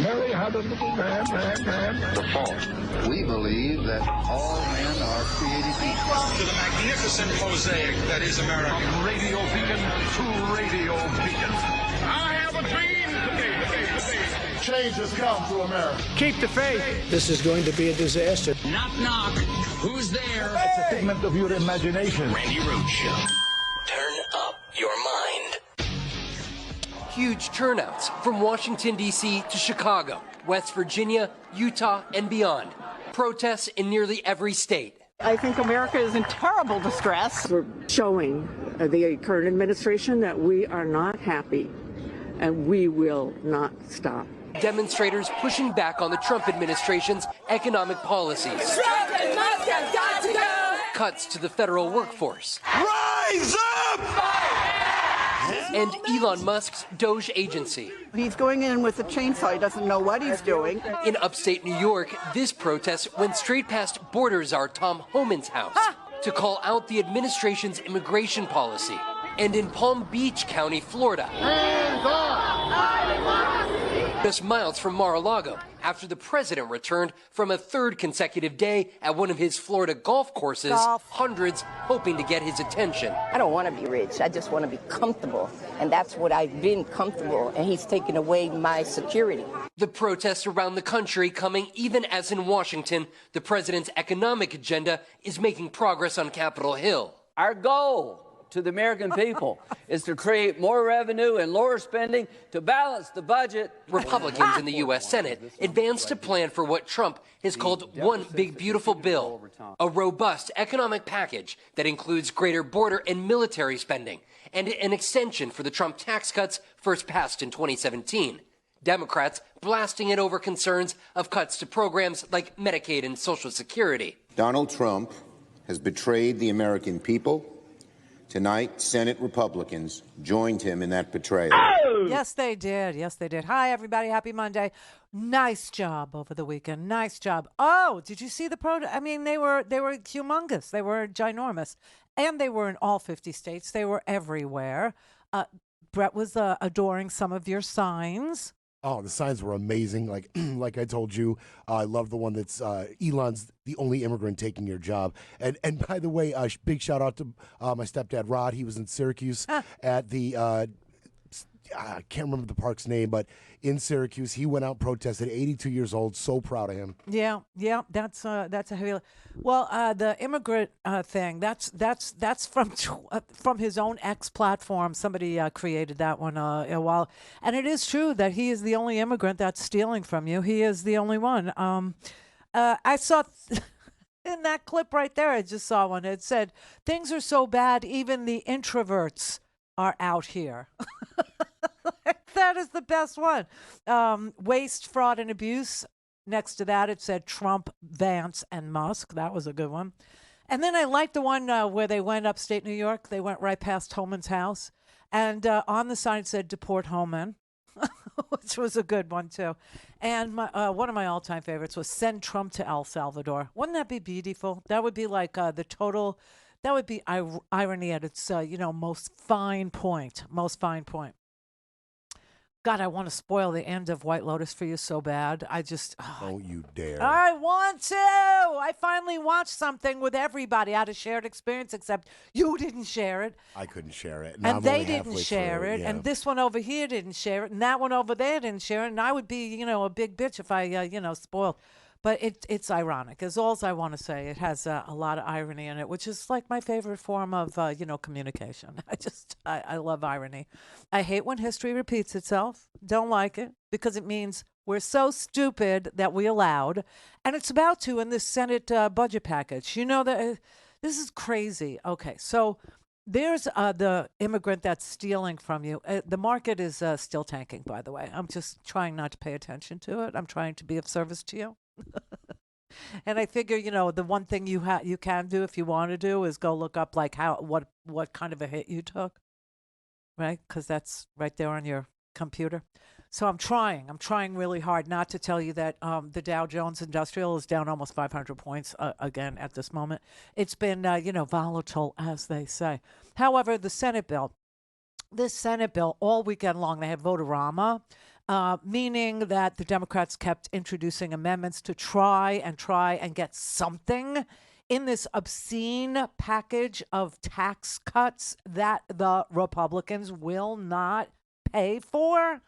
Mary had a little lamb. The fault. We believe that all men are created equal. To the magnificent mosaic that is America. From radio beacon to radio beacon. I have a dream today. Change has come to America. Keep the faith. This is going to be a disaster. Knock, knock. Who's there? It's a figment of your imagination. Randi Rhodes Show. Turn up your mind. Huge turnouts from Washington, D.C. to Chicago, West Virginia, Utah, and beyond. Protests in nearly every state. I think America is in terrible distress. We're showing the current administration that we are not happy, and we will not stop. Demonstrators pushing back on the Trump administration's economic policies. Trump and Musk have got to go! Cuts to the federal workforce. Rise up! And Elon Musk's DOGE agency. He's going in with a chainsaw. He doesn't know what he's doing. In upstate New York, this protest went straight past border czar Tom Homan's house to call out the administration's immigration policy. And in Palm Beach County, Florida, just miles from Mar-a-Lago, after the president returned from a third consecutive day at one of his Florida golf courses, hundreds hoping to get his attention. I don't want to be rich. I just want to be comfortable. And that's what I've been comfortable. And he's taken away my security. The protests around the country coming even as in Washington, the president's economic agenda is making progress on Capitol Hill. Our goal to the American people is to create more revenue and lower spending to balance the budget. Republicans in the U.S. Senate advanced a plan for what Trump has called one big beautiful bill, a robust economic package that includes greater border and military spending and an extension for the Trump tax cuts first passed in 2017. Democrats blasting it over concerns of cuts to programs like Medicaid and Social Security. Donald Trump has betrayed the American people. Tonight, Senate Republicans joined him in that betrayal. Oh! Yes, they did. Yes, they did. Hi, everybody. Happy Monday. Nice job over the weekend. Nice job. Oh, did you see the I mean, they were humongous. They were ginormous. And they were in all 50 states. They were everywhere. Brett was adoring some of your signs. Oh, the signs were amazing. Like I told you, I love the one that's Elon's the only immigrant taking your job. And by the way, big shout out to my stepdad Rod. He was in Syracuse at the I can't remember the park's name, but in Syracuse, he went out and protested. 82 years old. So proud of him. Yeah, that's a heavy. Well, the immigrant thing. That's from his own X platform. Somebody created that one a while, and it is true that he is the only immigrant that's stealing from you. He is the only one. I saw. In that clip right there, I just saw one. It said, "Things are so bad, even the introverts are out here." That is the best one. Waste, fraud, and abuse. Next to that, it said Trump, Vance, and Musk. That was a good one. And then I liked the one where they went upstate New York. They went right past Homan's house. And on the sign it said, "Deport Homan," which was a good one, too. And one of my all-time favorites was "Send Trump to El Salvador." Wouldn't that be beautiful? That would be like the total... That would be irony at its, most fine point. Most fine point. God, I want to spoil the end of White Lotus for you so bad. I just... Don't you dare. I want to! I finally watched something with everybody. I had a shared experience, except you didn't share it. I couldn't share it. And they didn't share it. Yeah. And this one over here didn't share it. And that one over there didn't share it. And I would be, a big bitch if I, spoiled. But it's ironic, is all I want to say. It has a lot of irony in it, which is like my favorite form of, communication. I love irony. I hate when history repeats itself. Don't like it because it means we're so stupid that we allowed. And it's about to in this Senate budget package. That this is crazy. Okay, so there's the immigrant that's stealing from you. The market is still tanking, by the way. I'm just trying not to pay attention to it. I'm trying to be of service to you. And I figure, the one thing you can do if you want to do is go look up like what kind of a hit you took, right? Because that's right there on your computer. So I'm trying really hard not to tell you that the Dow Jones Industrial is down almost 500 points again at this moment. It's been, volatile, as they say. However, the Senate bill, this Senate bill all weekend long. They had vote-a-rama, meaning that the Democrats kept introducing amendments to try and get something in this obscene package of tax cuts that the Republicans will not pay for.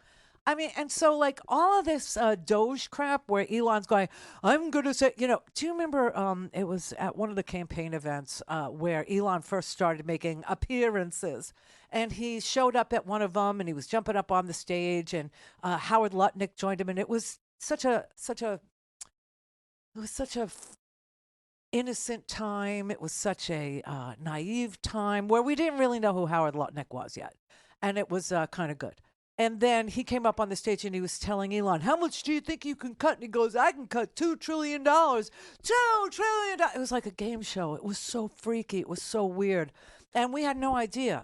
I mean, and so like all of this DOGE crap where Elon's going, I'm going to say, do you remember it was at one of the campaign events where Elon first started making appearances, and he showed up at one of them and he was jumping up on the stage, and Howard Lutnick joined him, and it was such a innocent time. It was such a naive time where we didn't really know who Howard Lutnick was yet. And it was kind of good. And then he came up on the stage and he was telling Elon, how much do you think you can cut? And he goes, I can cut $2 trillion. $2 trillion. It was like a game show. It was so freaky. It was so weird. And we had no idea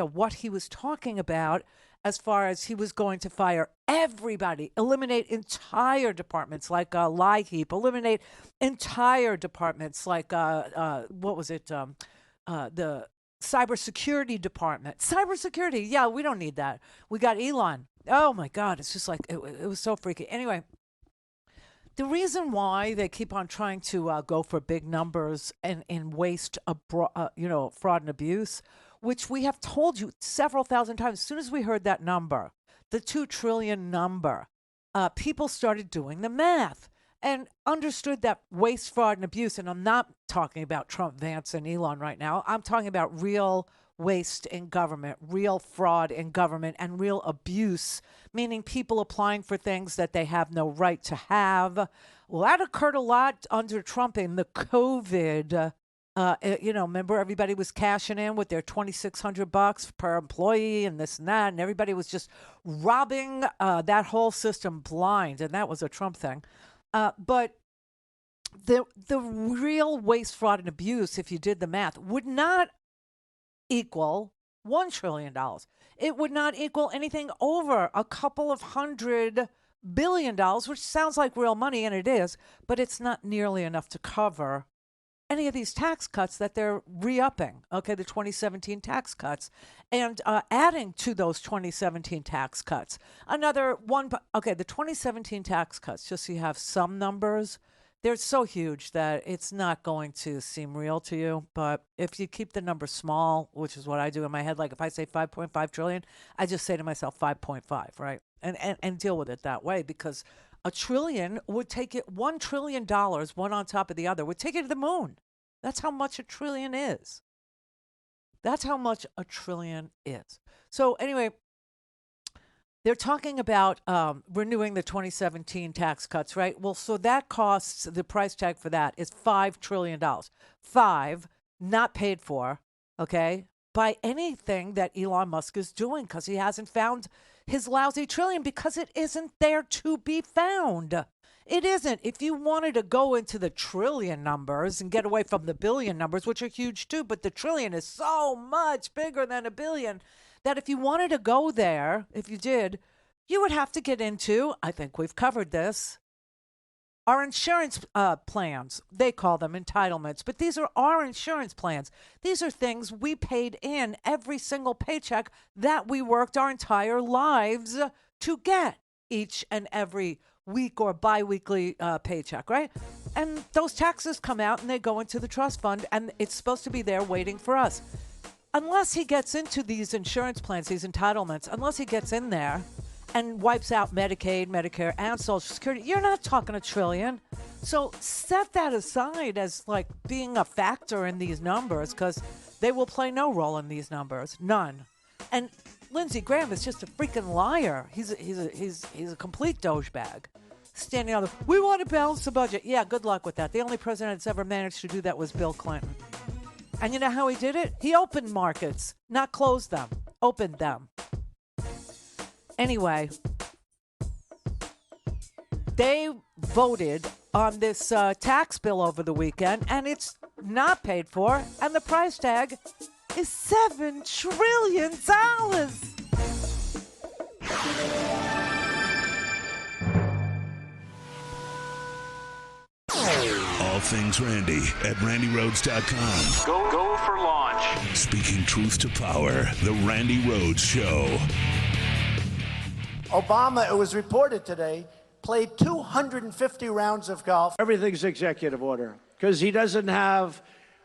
what he was talking about, as far as he was going to fire everybody, eliminate entire departments like Lie Heap, eliminate entire departments like, what was it, the cybersecurity department. Cybersecurity, yeah, we don't need that. We got Elon. Oh, my God, it's just like, it was so freaky. Anyway, the reason why they keep on trying to go for big numbers and waste, fraud and abuse, which we have told you several thousand times. As soon as we heard that number, the 2 trillion number, people started doing the math and understood that waste, fraud, and abuse. And I'm not talking about Trump, Vance, and Elon right now. I'm talking about real waste in government, real fraud in government, and real abuse, meaning people applying for things that they have no right to have. Well, that occurred a lot under Trump in the COVID. Remember everybody was cashing in with their $2,600 per employee and this and that, and everybody was just robbing that whole system blind, and that was a Trump thing. But the real waste, fraud, and abuse, if you did the math, would not equal $1 trillion. It would not equal anything over a couple of $100 billion, which sounds like real money, and it is, but it's not nearly enough to cover any of these tax cuts that they're re-upping, the 2017 tax cuts, and adding to those 2017 tax cuts. Another one, the 2017 tax cuts, just so you have some numbers, they're so huge that it's not going to seem real to you. But if you keep the number small, which is what I do in my head, like if I say 5.5 trillion, I just say to myself 5.5, right? And deal with it that way, because a trillion would take it, $1 trillion, one on top of the other, would take it to the moon. That's how much a trillion is. That's how much a trillion is. So anyway, they're talking about renewing the 2017 tax cuts, right? Well, so that costs, the price tag for that is $5 trillion. 5, not paid for, by anything that Elon Musk is doing, because he hasn't found his lousy trillion, because it isn't there to be found. It isn't. If you wanted to go into the trillion numbers and get away from the billion numbers, which are huge too, but the trillion is so much bigger than a billion that if you wanted to go there, if you did, you would have to get into, I think we've covered this, our insurance plans. They call them entitlements, but these are our insurance plans. These are things we paid in every single paycheck that we worked our entire lives to get each and every week or biweekly paycheck, right? And those taxes come out and they go into the trust fund, and it's supposed to be there waiting for us. Unless he gets into these insurance plans, these entitlements, unless he gets in there and wipes out Medicaid, Medicare, and Social Security, you're not talking $1 trillion. So set that aside as like being a factor in these numbers, because they will play no role in these numbers, none. And Lindsey Graham is just a freaking liar. He's a complete douchebag. Standing on we want to balance the budget. Yeah, good luck with that. The only president that's ever managed to do that was Bill Clinton. And you know how he did it? He opened markets, not closed them. Opened them. Anyway, they voted on this tax bill over the weekend, and it's not paid for, and the price tag is $7 trillion. A things Randy at randyrhodes.com. Go for launch. Speaking truth to power, the Randi Rhodes Show. Obama, it was reported today, played 250 rounds of golf. Everything's executive order because he doesn't have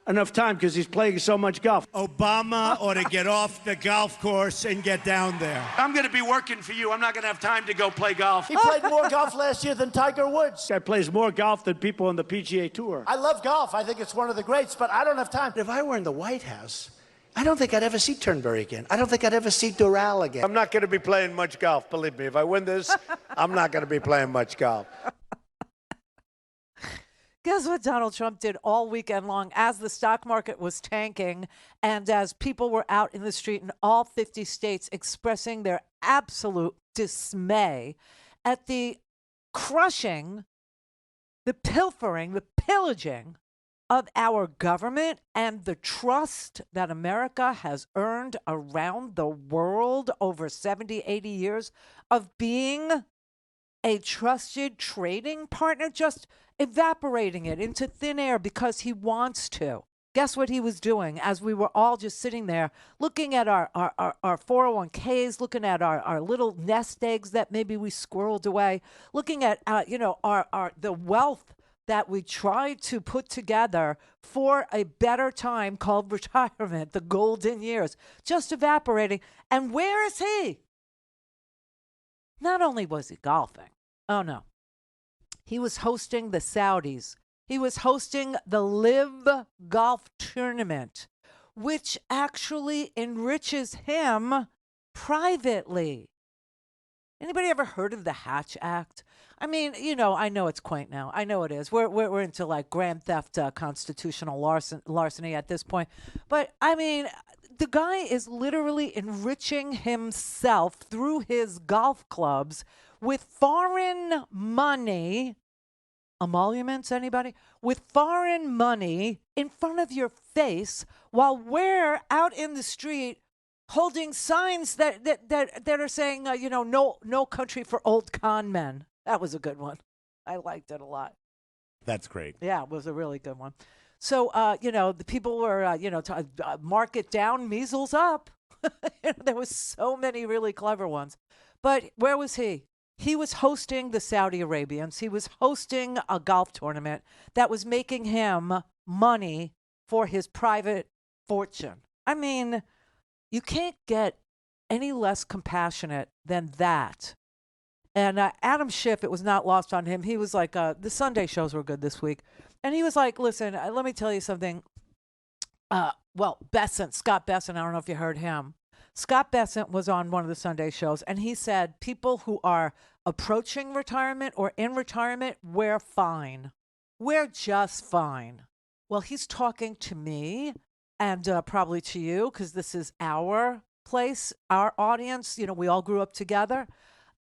enough time because he's playing so much golf. Obama ought to get off the golf course and get down there. I'm going to be working for you. I'm not going to have time to go play golf. He played more golf last year than Tiger Woods. Guy plays more golf than people on the PGA Tour. I love golf. I think it's one of the greats, but I don't have time. If I were in the White House, I don't think I'd ever see Turnberry again. I don't think I'd ever see Doral again. I'm not going to be playing much golf, believe me. If I win this, I'm not going to be playing much golf. Guess what Donald Trump did all weekend long as the stock market was tanking and as people were out in the street in all 50 states expressing their absolute dismay at the crushing, the pilfering, the pillaging of our government and the trust that America has earned around the world over 70, 80 years of being a trusted trading partner, just evaporating it into thin air because he wants to. Guess what he was doing as we were all just sitting there looking at our 401ks, looking at our little nest eggs that maybe we squirreled away, looking at, the wealth that we tried to put together for a better time called retirement, the golden years, just evaporating. And where is he? Not only was he golfing, oh no, he was hosting the Saudis. He was hosting the Live Golf Tournament, which actually enriches him privately. Anybody ever heard of the Hatch Act? I mean, I know it's quaint now. I know it is. We're into like grand theft, constitutional larceny at this point. But I mean, the guy is literally enriching himself through his golf clubs with foreign money. Emoluments, anybody? With foreign money in front of your face while we're out in the street holding signs that are saying, no country for old con men. That was a good one. I liked it a lot. That's great. Yeah, it was a really good one. So, the people were, mark it down, measles up. There was so many really clever ones. But where was he? He was hosting the Saudi Arabians. He was hosting a golf tournament that was making him money for his private fortune. I mean, you can't get any less compassionate than that. And Adam Schiff, it was not lost on him. He was like, the Sunday shows were good this week. And he was like, listen, let me tell you something. Scott Bessent, I don't know if you heard him. Scott Bessent was on one of the Sunday shows, and he said people who are approaching retirement or in retirement, we're fine. We're just fine. Well, he's talking to me and probably to you because this is our place, our audience. We all grew up together.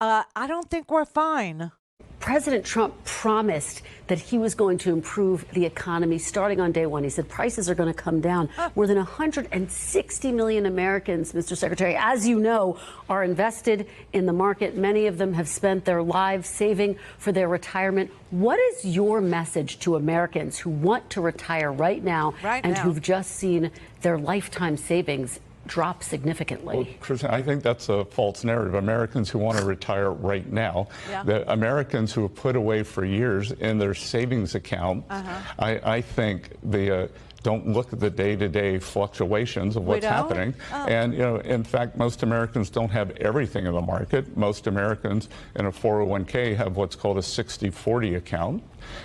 I don't think we're fine. President Trump promised that he was going to improve the economy starting on day one. He said prices are going to come down. More than 160 million Americans, Mr. Secretary, as you know, are invested in the market. Many of them have spent their lives saving for their retirement. What is your message to Americans who want to retire right now and who've just seen their lifetime savings drop significantly? Well, Kristen, I think that's a false narrative. Americans who want to retire right now, the Americans who have put away for years in their savings account, I think they don't look at the day-to-day fluctuations of what's happening. And, in fact, most Americans don't have everything in the market. Most Americans in a 401k have what's called a 60-40 account.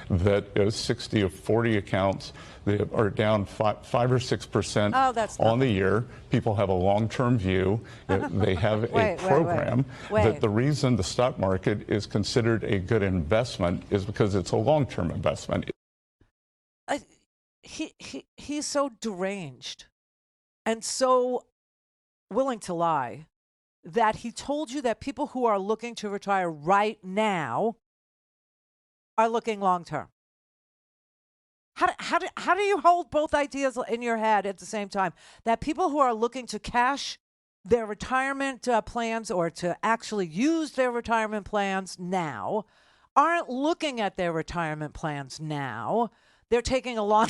That is 60 of 40 accounts that are down 5 or 6% on the year. People have a long-term view. They have a program that the reason the stock market is considered a good investment is because it's a long-term investment. He's so deranged and so willing to lie that he told you that people who are looking to retire right now are looking long-term. How do you hold both ideas in your head at the same time? That people who are looking to cash their retirement plans or to actually use their retirement plans now aren't looking at their retirement plans now. they're taking a long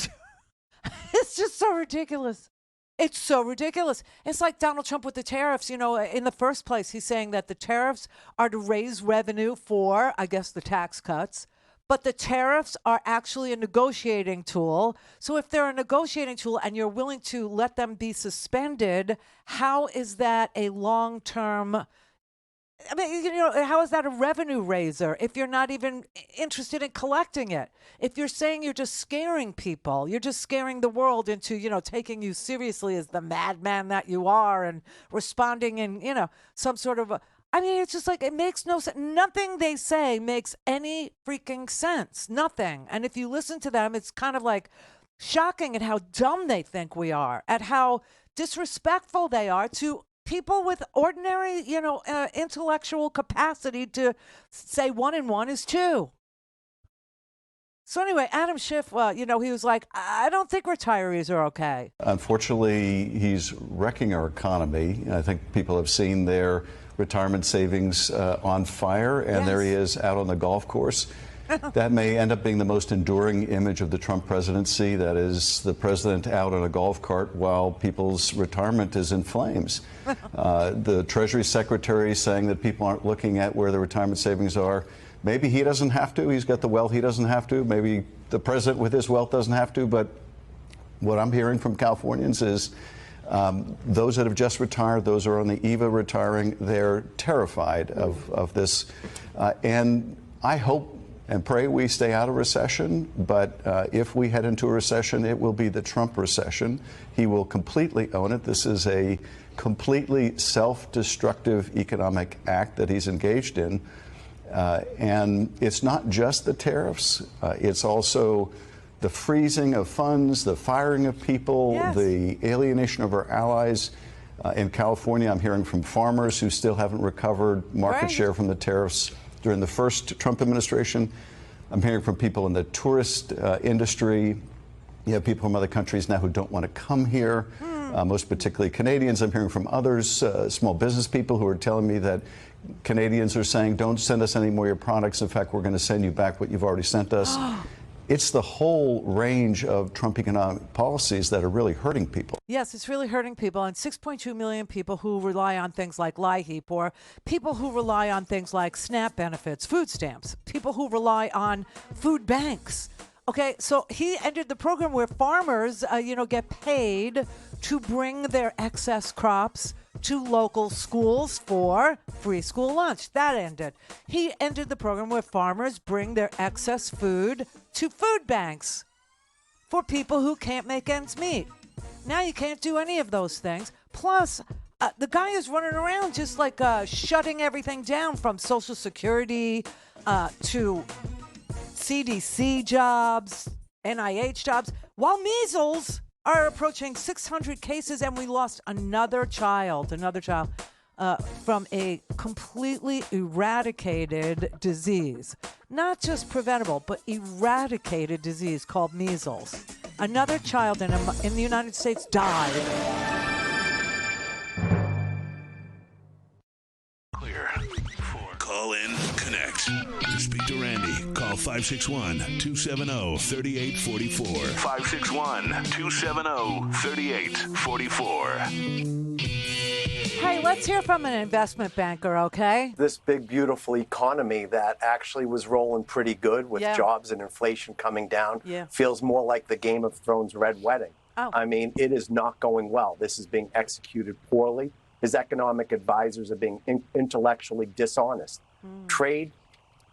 It's just so ridiculous. It's so ridiculous. It's like Donald Trump with the tariffs. You know, in the first place, he's saying that the tariffs are to raise revenue for, I guess, the tax cuts. But the tariffs are actually a negotiating tool. So if they're a negotiating tool and you're willing to let them be suspended, how is that a long-term... I mean, you know, how is that a revenue raiser if you're not even interested in collecting it? If you're saying you're just scaring people, you're just scaring the world into, you know, taking you seriously as the madman that you are and responding in, you know, some sort of... I mean, it's just like, it makes no sense. Nothing they say makes any freaking sense. Nothing. And if you listen to them, it's kind of like shocking at how dumb they think we are, at how disrespectful they are to people with ordinary, you know, intellectual capacity to say 1 and 1 is 2. So anyway, Adam Schiff, you know, he was like, I don't think retirees are okay. Unfortunately, he's wrecking our economy. I think people have seen their retirement savings on fire, and yes, there he is out on the golf course. That may end up being the most enduring image of the Trump presidency. That is the president out on a golf cart while people's retirement is in flames. The Treasury Secretary saying that people aren't looking at where the retirement savings are. Maybe he doesn't have to. He's got the wealth. He doesn't have to. Maybe the president with his wealth doesn't have to. But what I'm hearing from Californians is those that have just retired, those who are on the eve of retiring, they're terrified of this. And I hope and pray we stay out of recession. But if we head into a recession, it will be the Trump recession. He will completely own it. This is a completely self-destructive economic act that he's engaged in. And it's not just the tariffs. It's also the freezing of funds, the firing of people, yes, the alienation of our allies. In California, I'm hearing from farmers who still haven't recovered market share from the tariffs during the first Trump administration. I'm hearing from people in the tourist industry. You have people from other countries now who don't want to come here, most particularly Canadians. I'm hearing from others, small business people who are telling me that Canadians are saying, don't send us any more of your products. In fact, we're going to send you back what you've already sent us. It's the whole range of Trump economic policies that are really hurting people. Yes, it's really hurting people. And 6.2 million people who rely on things like LIHEAP, or people who rely on things like SNAP benefits, food stamps, people who rely on food banks. Okay, so he ended the program where farmers, get paid to bring their excess crops to local schools for free school lunch. That ended. He ended the program where farmers bring their excess food to food banks for people who can't make ends meet. Now you can't do any of those things. Plus, the guy is running around just like shutting everything down, from Social Security to CDC jobs, NIH jobs, while measles are approaching 600 cases, and we lost another child from a completely eradicated disease. Not just preventable, but eradicated disease called measles. Another child in the United States died. Call in, connect. To speak to Randi, call 561-270-3844. 561-270-3844. Hey, let's hear from an investment banker, okay? This big, beautiful economy that actually was rolling pretty good with jobs and inflation coming down feels more like the Game of Thrones Red Wedding. Oh. I mean, it is not going well. This is being executed poorly. His economic advisors are being intellectually dishonest. Trade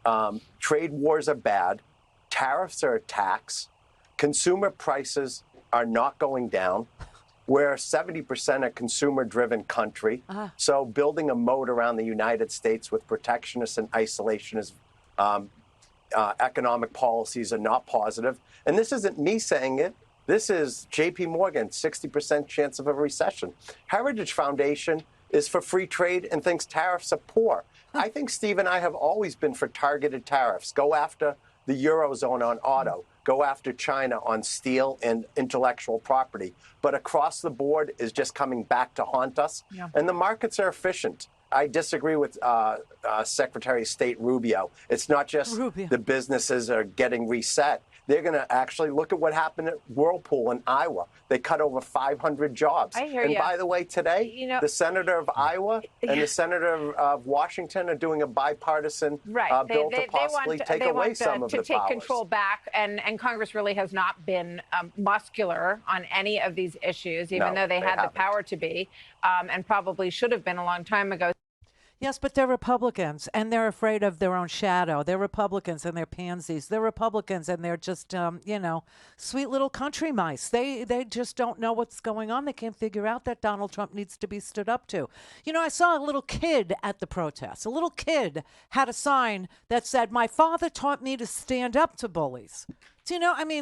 wars are bad. Tariffs are a tax. Consumer prices are not going down. We're 70% a consumer-driven country. So building a moat around the United States with protectionist and isolationist economic policies are not positive. And this isn't me saying it. This is J.P. Morgan, 60% chance of a recession. Heritage Foundation is for free trade and thinks tariffs are poor. I think Steve and I have always been for targeted tariffs. Go after the Eurozone on auto. Go after China on steel and intellectual property. But across the board is just coming back to haunt us. Yeah. And the markets are efficient. I disagree with Secretary of State Rubio. It's not just the businesses are getting reset. They're going to actually look at what happened at Whirlpool in Iowa. They cut over 500 jobs. I hear and you. by the way, today, the senator of Iowa and the senator of Washington are doing a bipartisan bill to possibly take away some of the powers. To take control back, and Congress really has not been muscular on any of these issues, even though they had the power to be, and probably should have been a long time ago. Yes, but they're Republicans, and they're afraid of their own shadow. They're Republicans, and they're pansies. They're Republicans, and they're just, sweet little country mice. They just don't know what's going on. They can't figure out that Donald Trump needs to be stood up to. I saw a little kid at the protest. A little kid had a sign that said, "My father taught me to stand up to bullies."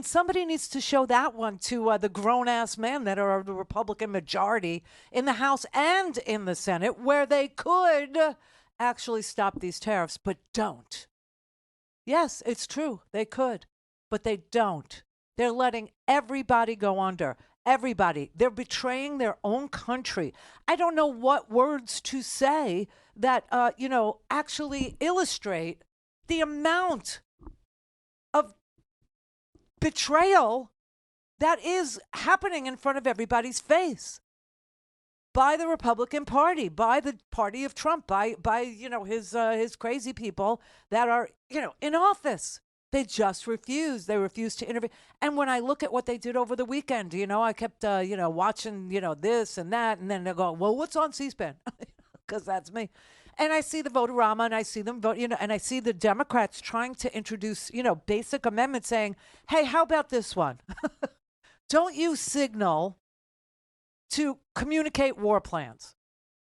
Somebody needs to show that one to the grown-ass men that are the Republican majority in the House and in the Senate, where they could actually stop these tariffs, but don't. Yes, it's true. They could, but they don't. They're letting everybody go under. Everybody. They're betraying their own country. I don't know what words to say that, actually illustrate the amount of betrayal that is happening in front of everybody's face by the Republican Party, by the party of Trump, by his crazy people that are in office. They just refuse. They refuse to intervene. And when I look at what they did over the weekend, I kept watching this and that, and then they go, well, what's on C-SPAN? Because that's me. And I see the vote-a-rama, and I see them vote, and I see the Democrats trying to introduce, basic amendments saying, hey, how about this one? Don't you signal to communicate war plans.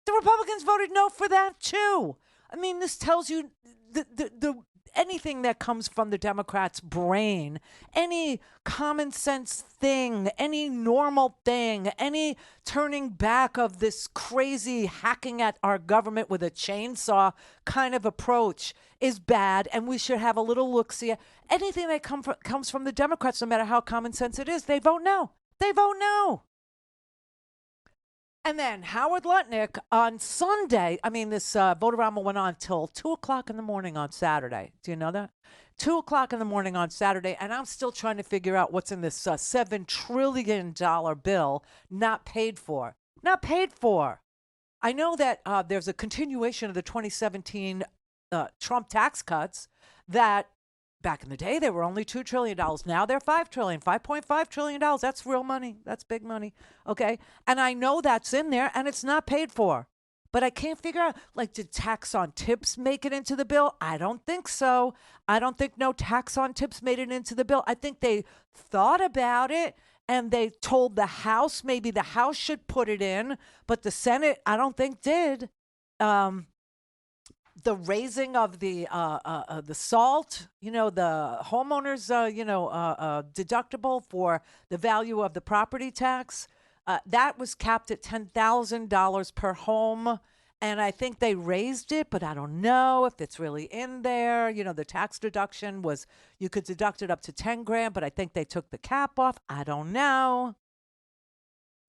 The Republicans voted no for that, too. This tells you the anything that comes from the Democrats' brain, any common sense thing, any normal thing, any turning back of this crazy hacking at our government with a chainsaw kind of approach is bad, and we should have a little look-see. Anything that comes from the Democrats, no matter how common sense it is, they vote no. They vote no. And then Howard Lutnick on Sunday, this vote-a-rama went on till 2 o'clock in the morning on Saturday. Do you know that? 2 o'clock in the morning on Saturday, and I'm still trying to figure out what's in this $7 trillion bill not paid for. Not paid for. I know that there's a continuation of the 2017 Trump tax cuts that back in the day, they were only $2 trillion. Now they're $5 trillion, $5.5 trillion. That's real money. That's big money. Okay. And I know that's in there and it's not paid for. But I can't figure out, did tax on tips make it into the bill? I don't think so. I don't think no tax on tips made it into the bill. I think they thought about it and they told the House, maybe the House should put it in, but the Senate, I don't think did. The raising of the SALT, the homeowners, deductible for the value of the property tax, that was capped at $10,000 per home. And I think they raised it, but I don't know if it's really in there. The tax deduction was, you could deduct it up to 10 grand, but I think they took the cap off. I don't know.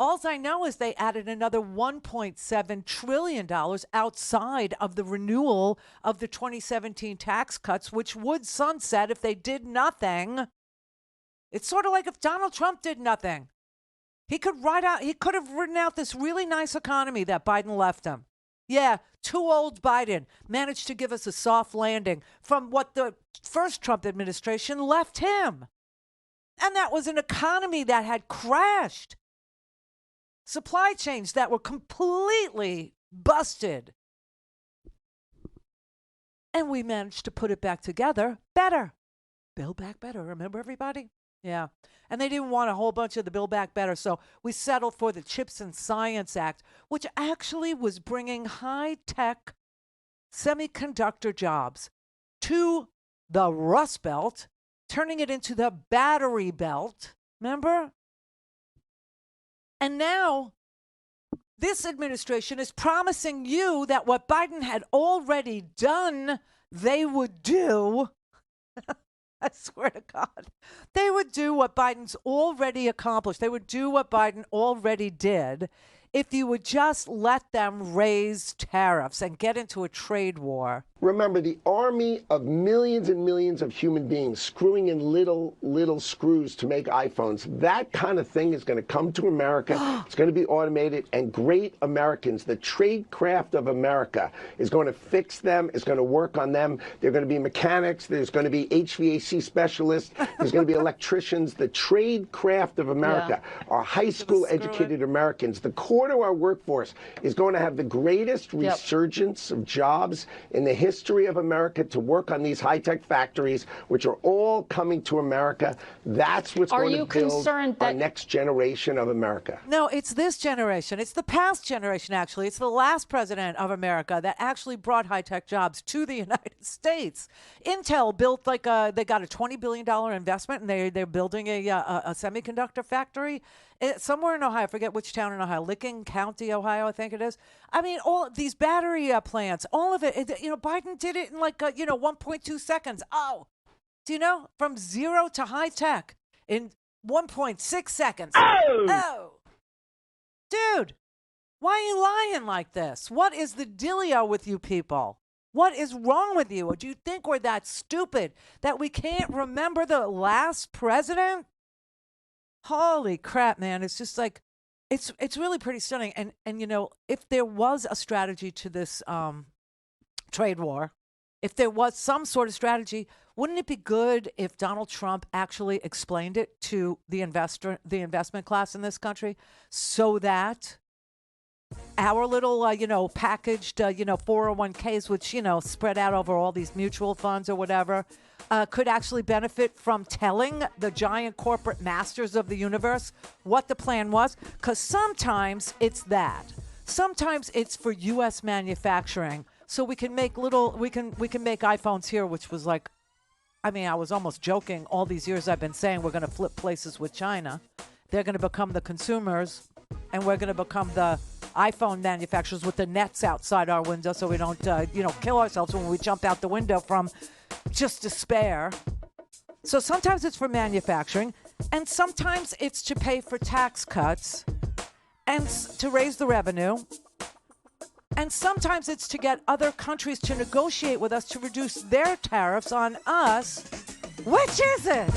All I know is they added another $1.7 trillion outside of the renewal of the 2017 tax cuts, which would sunset if they did nothing. It's sort of like if Donald Trump did nothing. He could have written out this really nice economy that Biden left him. Yeah, too old Biden managed to give us a soft landing from what the first Trump administration left him. And that was an economy that had crashed. Supply chains that were completely busted. And we managed to put it back together better. Build back better. Remember, everybody? Yeah. And they didn't want a whole bunch of the Build Back Better, so we settled for the Chips and Science Act, which actually was bringing high-tech semiconductor jobs to the Rust Belt, turning it into the Battery Belt. Remember? And now, this administration is promising you that what Biden had already done, they would do. I swear to God. They would do what Biden's already accomplished. They would do what Biden already did if you would just let them raise tariffs and get into a trade war. Remember, the army of millions and millions of human beings screwing in little screws to make iPhones, that kind of thing is going to come to America. It's going to be automated, and great Americans, the trade craft of America, is going to fix them, is going to work on them. They're going to be mechanics. There's going to be HVAC specialists. There's going to be electricians. The trade craft of America, our high school educated Americans, the core to our workforce is going to have the greatest resurgence of jobs in the history of America to work on these high-tech factories, which are all coming to America. That's what's going to build our next generation of America. No, it's this generation. It's the past generation, actually. It's the last president of America that actually brought high-tech jobs to the United States. Intel built they got a $20 billion investment, and they're building a semiconductor factory somewhere in Ohio. I forget which town in Ohio. Licking County, Ohio, I think it is. I mean, all these battery plants, all of it. Biden did it in 1.2 seconds. Oh, do you know? From zero to high tech in 1.6 seconds. Oh, dude, why are you lying like this? What is the dealio with you people? What is wrong with you? Or do you think we're that stupid that we can't remember the last president? Holy crap, man. It's just like, it's really pretty stunning. And if there was a strategy to this trade war, if there was some sort of strategy, wouldn't it be good if Donald Trump actually explained it to the investment class in this country, so that our little, packaged, 401ks, which, spread out over all these mutual funds or whatever, could actually benefit from telling the giant corporate masters of the universe what the plan was? Because sometimes it's that. Sometimes it's for U.S. manufacturing, so we can make we can make iPhones here, which was like, I mean, I was almost joking. All these years I've been saying we're going to flip places with China. They're going to become the consumers, and we're going to become the iPhone manufacturers with the nets outside our window, so we don't, kill ourselves when we jump out the window from just despair. So sometimes it's for manufacturing, and sometimes it's to pay for tax cuts and to raise the revenue. And sometimes it's to get other countries to negotiate with us to reduce their tariffs on us. Which is it?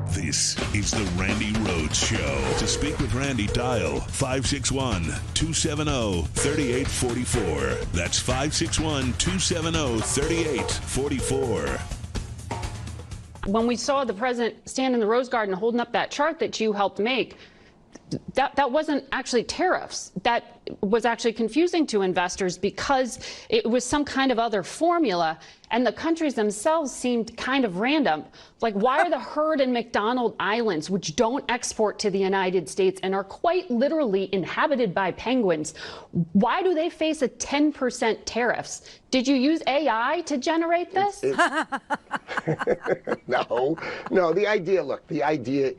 This is the Randi Rhodes Show. To speak with Randi, dial 561-270-3844. That's 561-270-3844. When we saw the president stand in the Rose Garden holding up that chart that you helped make, that wasn't actually tariffs. That was actually confusing to investors because it was some kind of other formula, and the countries themselves seemed kind of random. Like, why are the Heard and McDonald Islands, which don't export to the United States and are quite literally inhabited by penguins, why do they face a 10% tariffs? Did you use AI to generate this? No, the idea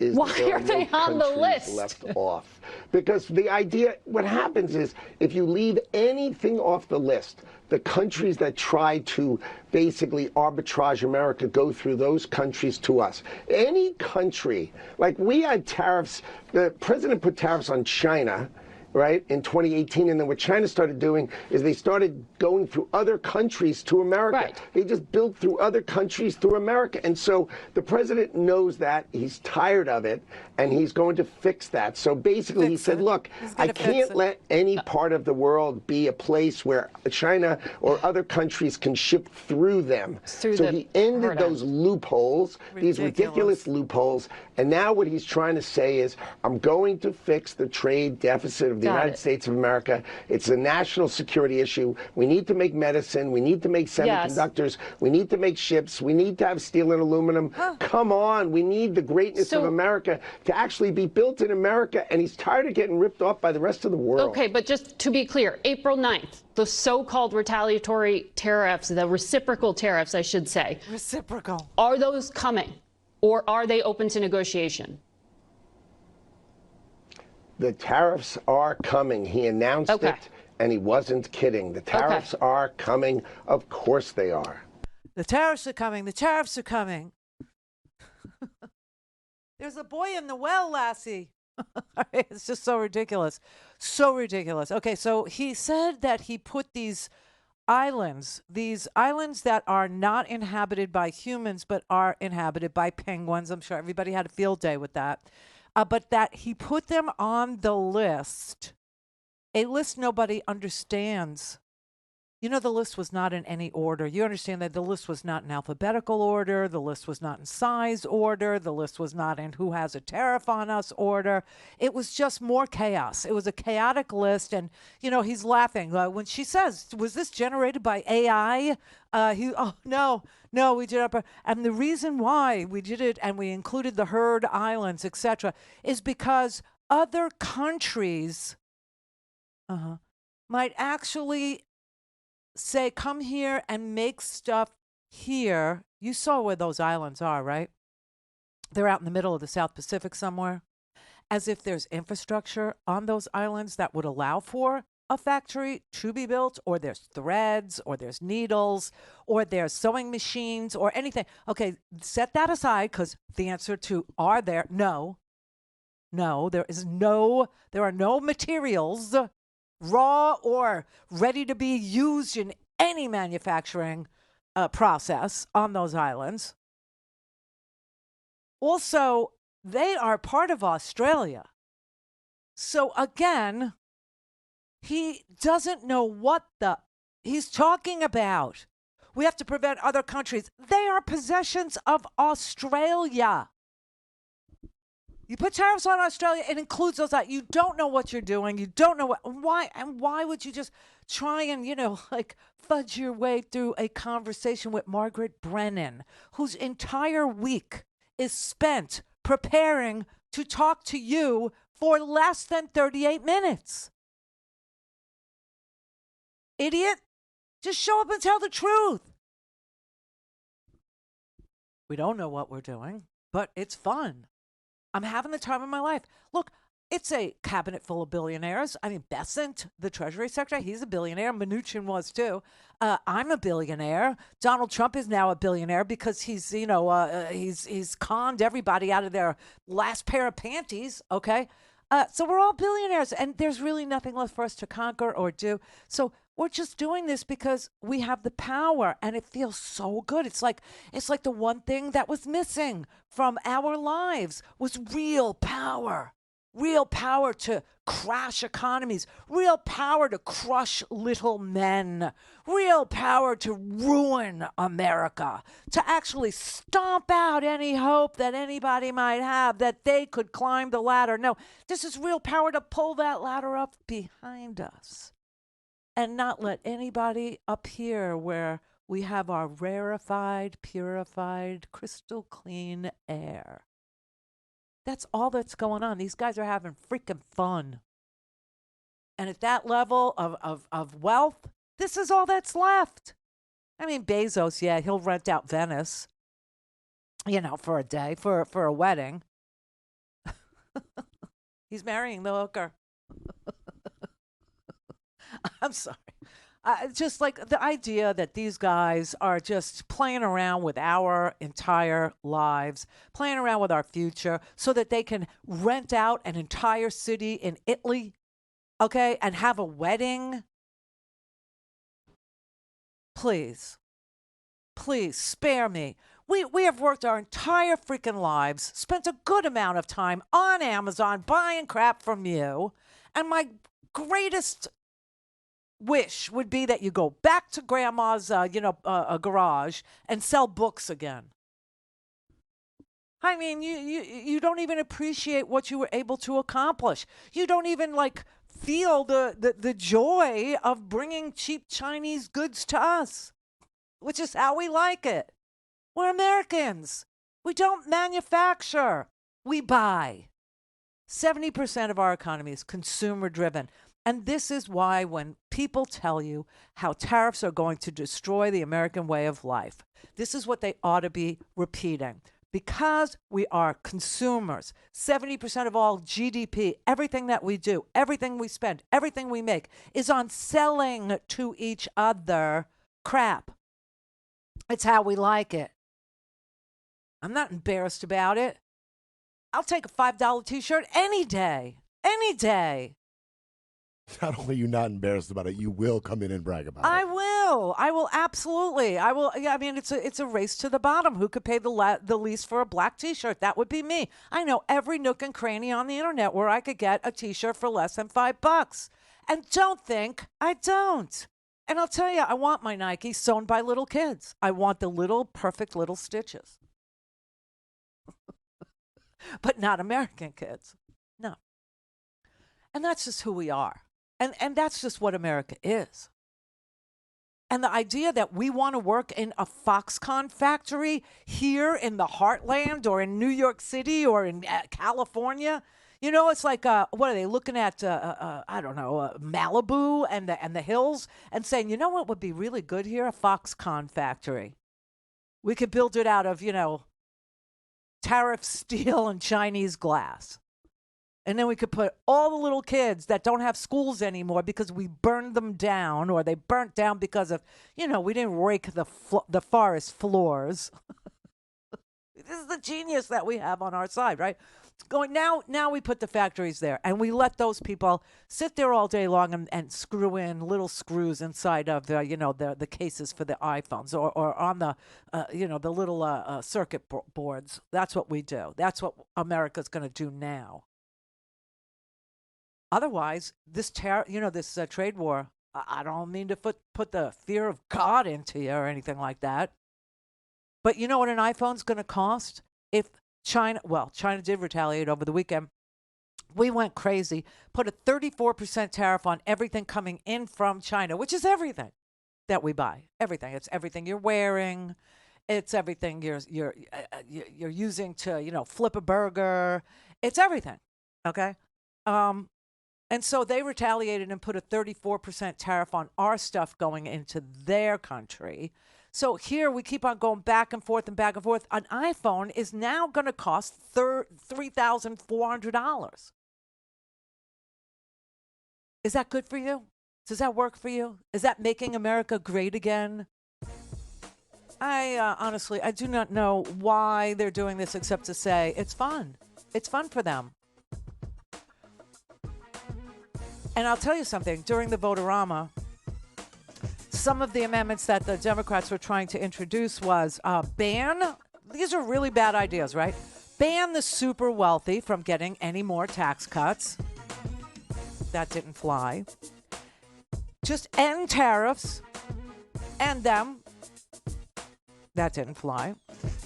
is why are they on the list? Left off. Because the idea, what happens is, if you leave anything off the list, the countries that try to basically arbitrage America go through those countries to us. Any country, like we had tariffs, the president put tariffs on China, right, in 2018, and then what China started doing is they started going through other countries to America. Right. They just built through other countries through America. And so the president knows that, he's tired of it, and he's going to fix that. So basically he said, look, I can't let any part of the world be a place where China or other countries can ship through them. So he ended those loopholes, these ridiculous loopholes, and now what he's trying to say is, I'm going to fix the trade deficit of the United States of America. It's a national security issue. We need to make medicine. We need to make semiconductors. Yes. We need to make ships. We need to have steel and aluminum. Come on. We need the greatness of America to actually be built in America, and he's tired of getting ripped off by the rest of the world. Okay, but just to be clear, April 9th, the so-called retaliatory tariffs, the reciprocal tariffs, I should say. Reciprocal. Are those coming, or are they open to negotiation? The tariffs are coming. He announced it, and he wasn't kidding. The tariffs are coming. Of course they are. The tariffs are coming. The tariffs are coming. There's a boy in the well, Lassie. It's just so ridiculous. So ridiculous. Okay, so he said that he put these islands that are not inhabited by humans but are inhabited by penguins. I'm sure everybody had a field day with that. But that he put them on the list, a list nobody understands. You know, the list was not in any order. You understand that the list was not in alphabetical order. The list was not in size order. The list was not in who has a tariff on us order. It was just more chaos. It was a chaotic list. And, you know, he's laughing. When she says, was this generated by AI? No, we did it. And the reason why we did it and we included the Herd Islands, etc., is because other countries might actually say, come here and make stuff here. You saw where those islands are, right? They're out in the middle of the South Pacific somewhere. As if there's infrastructure on those islands that would allow for a factory to be built, or there's threads, or there's needles, or there's sewing machines, or anything. Okay, set that aside, because the answer to are there? No, there are no materials, raw or ready to be used in any manufacturing process on those islands. Also, they are part of Australia. So again, he doesn't know what he's talking about. We have to prevent other countries. They are possessions of Australia. You put tariffs on Australia, it includes those. You don't know what you're doing. You don't know why would you just try and, fudge your way through a conversation with Margaret Brennan, whose entire week is spent preparing to talk to you for less than 38 minutes? Idiot, just show up and tell the truth. We don't know what we're doing, but it's fun. I'm having the time of my life. Look, it's a cabinet full of billionaires. I mean, Besant, the Treasury Secretary, he's a billionaire. Mnuchin was too. I'm a billionaire. Donald Trump is now a billionaire because he's conned everybody out of their last pair of panties. Okay, so we're all billionaires, and there's really nothing left for us to conquer or do. So we're just doing this because we have the power, and it feels so good. It's like the one thing that was missing from our lives was real power. Real power to crash economies. Real power to crush little men. Real power to ruin America. To actually stomp out any hope that anybody might have that they could climb the ladder. No, this is real power to pull that ladder up behind us. And not let anybody up here where we have our rarefied, purified, crystal clean air. That's all that's going on. These guys are having freaking fun. And at that level of wealth, this is all that's left. I mean, Bezos, yeah, he'll rent out Venice, for a day, for a wedding. He's marrying the hooker. I'm sorry. Just like the idea that these guys are just playing around with our entire lives, playing around with our future so that they can rent out an entire city in Italy, okay, and have a wedding. Please spare me. We have worked our entire freaking lives, spent a good amount of time on Amazon buying crap from you, and my greatest wish would be that you go back to grandma's, a garage and sell books again. I mean, you don't even appreciate what you were able to accomplish. You don't even feel the joy of bringing cheap Chinese goods to us, which is how we like it. We're Americans. We don't manufacture. We buy. 70% of our economy is consumer driven. And this is why when people tell you how tariffs are going to destroy the American way of life, this is what they ought to be repeating. Because we are consumers, 70% of all GDP, everything that we do, everything we spend, everything we make is on selling to each other crap. It's how we like it. I'm not embarrassed about it. I'll take a $5 T-shirt any day. Any day. Not only are you not embarrassed about it, you will come in and brag about it. I will absolutely. I will. Yeah, I mean, it's a race to the bottom. Who could pay the least for a black T-shirt? That would be me. I know every nook and cranny on the internet where I could get a T-shirt for less than $5. And don't think I don't. And I'll tell you, I want my Nike sewn by little kids. I want the little perfect little stitches. But not American kids. No. And that's just who we are. And that's just what America is. And the idea that we want to work in a Foxconn factory here in the heartland or in New York City or in California, you know, it's like, what are they looking at, I don't know, Malibu and the hills and saying, you know what would be really good here? A Foxconn factory. We could build it out of, you know, Tariff steel and Chinese glass. And then we could put all the little kids that don't have schools anymore because we burned them down, or they burnt down because of, you know, we didn't rake the forest floors. This is the genius that we have on our side, right? Going now we put the factories there, and we let those people sit there all day long and screw in little screws inside of the, you know, the cases for the iPhones or on the, you know, the little circuit boards. That's what we do. That's what America's going to do now. Otherwise, this trade war, I don't mean to put the fear of God into you or anything like that. But you know what an iPhone's going to cost? If China did retaliate over the weekend. We went crazy, put a 34% tariff on everything coming in from China, which is everything that we buy. Everything. It's everything you're wearing. It's everything you're using to, you know, flip a burger. It's everything. Okay. And so they retaliated and put a 34% tariff on our stuff going into their country. So here we keep on going back and forth and back and forth. An iPhone is now going to cost $3,400. Is that good for you? Does that work for you? Is that making America great again? Honestly, I do not know why they're doing this except to say it's fun. It's fun for them. And I'll tell you something, during the vote-a-rama, some of the amendments that the Democrats were trying to introduce was ban, these are really bad ideas, right? Ban the super wealthy from getting any more tax cuts. That didn't fly. Just end tariffs. End them. That didn't fly.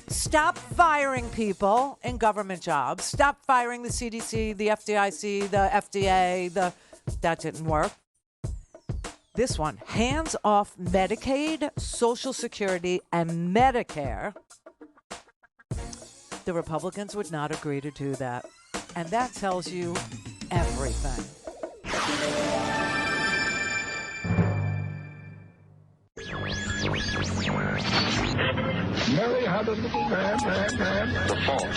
Stop firing people in government jobs. Stop firing the CDC, the FDIC, the FDA, that didn't work. This one, hands off Medicaid, Social Security, and Medicare. The Republicans would not agree to do that. And that tells you everything. Mary had a little lamb. The fault.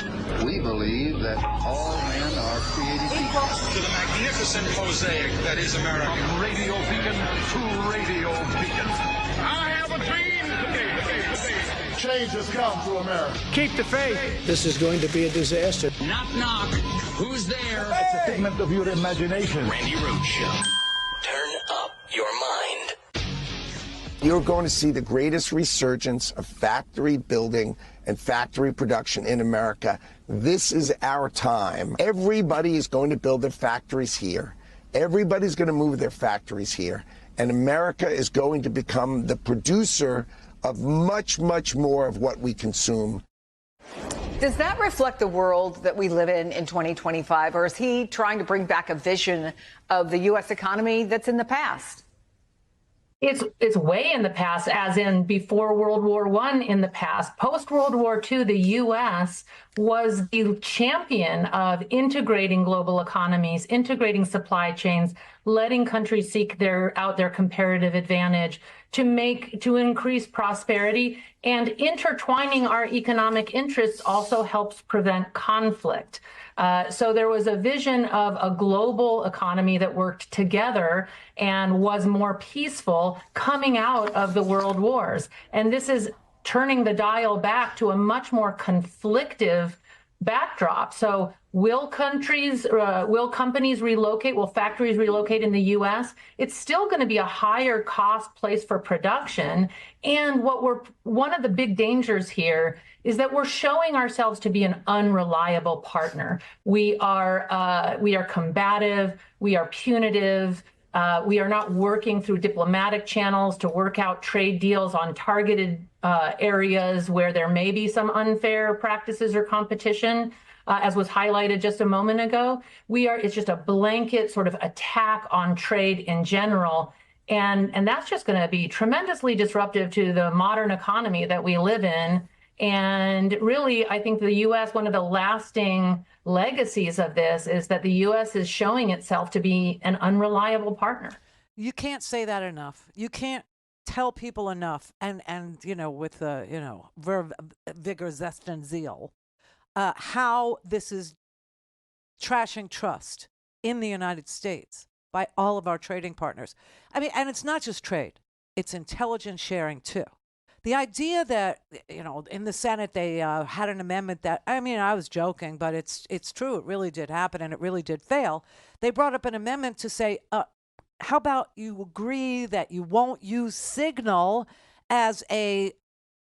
We believe that all men are created equal. To the magnificent mosaic that is America. From radio beacon to radio beacon. I have a dream today. Change has come to America. Keep the faith. This is going to be a disaster. Knock, knock. Who's there? It's a figment of your imagination. Randi Rhodes Show. Turn up your mind. You're going to see the greatest resurgence of factory building and factory production in America. This is our time. Everybody is going to build their factories here. Everybody's going to move their factories here. And America is going to become the producer of much, much more of what we consume. Does that reflect the world that we live in 2025? Or is he trying to bring back a vision of the U.S. economy that's in the past? It's way in the past, as in before World War I in the past. Post-World War II, the U.S. was the champion of integrating global economies, integrating supply chains, letting countries seek out their comparative advantage to increase prosperity, and intertwining our economic interests also helps prevent conflict. So there was a vision of a global economy that worked together and was more peaceful coming out of the world wars. And this is turning the dial back to a much more conflictive backdrop. So will companies relocate? Will factories relocate in the U.S.? It's still going to be a higher cost place for production. And one of the big dangers here is that we're showing ourselves to be an unreliable partner. We are combative. We are punitive. We are not working through diplomatic channels to work out trade deals on targeted areas where there may be some unfair practices or competition, as was highlighted just a moment ago. It's just a blanket sort of attack on trade in general. And that's just going to be tremendously disruptive to the modern economy that we live in. And really, I think the U.S., one of the lasting legacies of this is that the U.S. is showing itself to be an unreliable partner. You can't say that enough. You can't tell people enough, and with verve, vigor, zest, and zeal, how this is trashing trust in the United States by all of our trading partners. I mean, and it's not just trade; it's intelligence sharing too. The idea that, in the Senate, they had an amendment that, I was joking, but it's true. It really did happen, and it really did fail. They brought up an amendment to say, how about you agree that you won't use Signal as a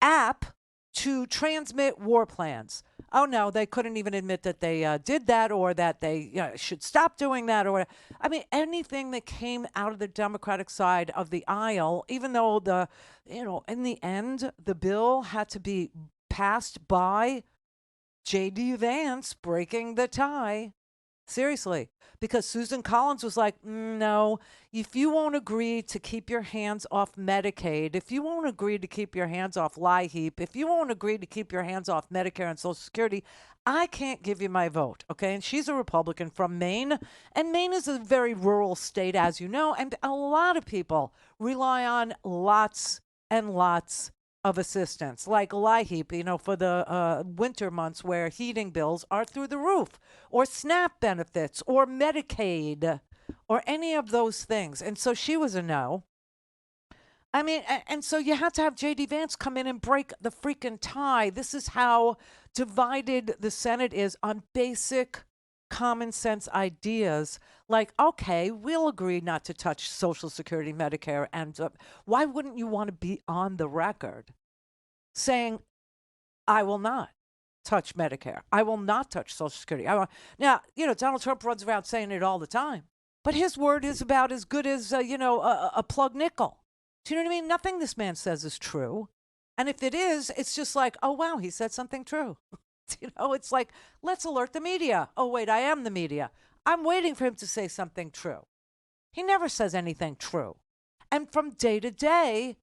app to transmit war plans? Oh, no, they couldn't even admit that they did that, or that they should stop doing that. Or anything that came out of the Democratic side of the aisle, even though in the end, the bill had to be passed by J.D. Vance breaking the tie. Seriously, because Susan Collins was like, no, if you won't agree to keep your hands off Medicaid, if you won't agree to keep your hands off LIHEAP, if you won't agree to keep your hands off Medicare and Social Security, I can't give you my vote, okay? And she's a Republican from Maine, and Maine is a very rural state, as you know, and a lot of people rely on lots and lots of assistance, like LIHEAP, for the winter months where heating bills are through the roof, or SNAP benefits, or Medicaid, or any of those things. And so she was a no. I mean, and so you have to have J.D. Vance come in and break the freaking tie. This is how divided the Senate is on basic common sense ideas, like, okay, we'll agree not to touch Social Security, Medicare, and why wouldn't you want to be on the record saying, I will not touch Medicare, I will not touch Social Security. Now, Donald Trump runs around saying it all the time, but his word is about as good as a plug nickel. Do you know what I mean? Nothing this man says is true, and if it is, it's just like, oh wow, he said something true. It's like, let's alert the media. Oh, wait, I am the media. I'm waiting for him to say something true. He never says anything true. And from day to day,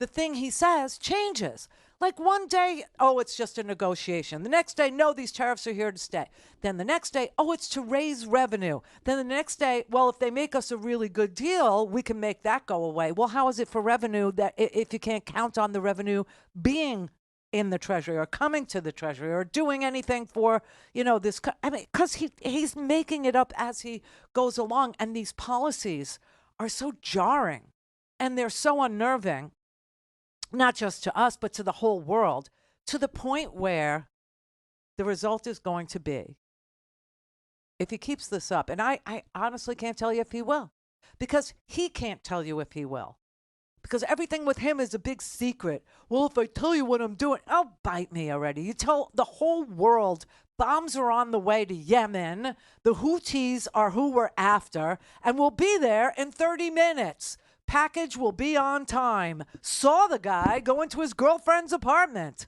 the thing he says changes. Like one day, oh, it's just a negotiation. The next day, no, these tariffs are here to stay. Then the next day, oh, it's to raise revenue. Then the next day, well, if they make us a really good deal, we can make that go away. Well, how is it for revenue that if you can't count on the revenue being in the Treasury or coming to the Treasury or doing anything for, this? Because he's making it up as he goes along. And these policies are so jarring and they're so unnerving, not just to us, but to the whole world, to the point where the result is going to be, if he keeps this up, and I honestly can't tell you if he will, because he can't tell you if he will. Because everything with him is a big secret. Well, if I tell you what I'm doing, oh, bite me already. You tell the whole world bombs are on the way to Yemen. The Houthis are who we're after, and we'll be there in 30 minutes. Package will be on time. Saw the guy go into his girlfriend's apartment.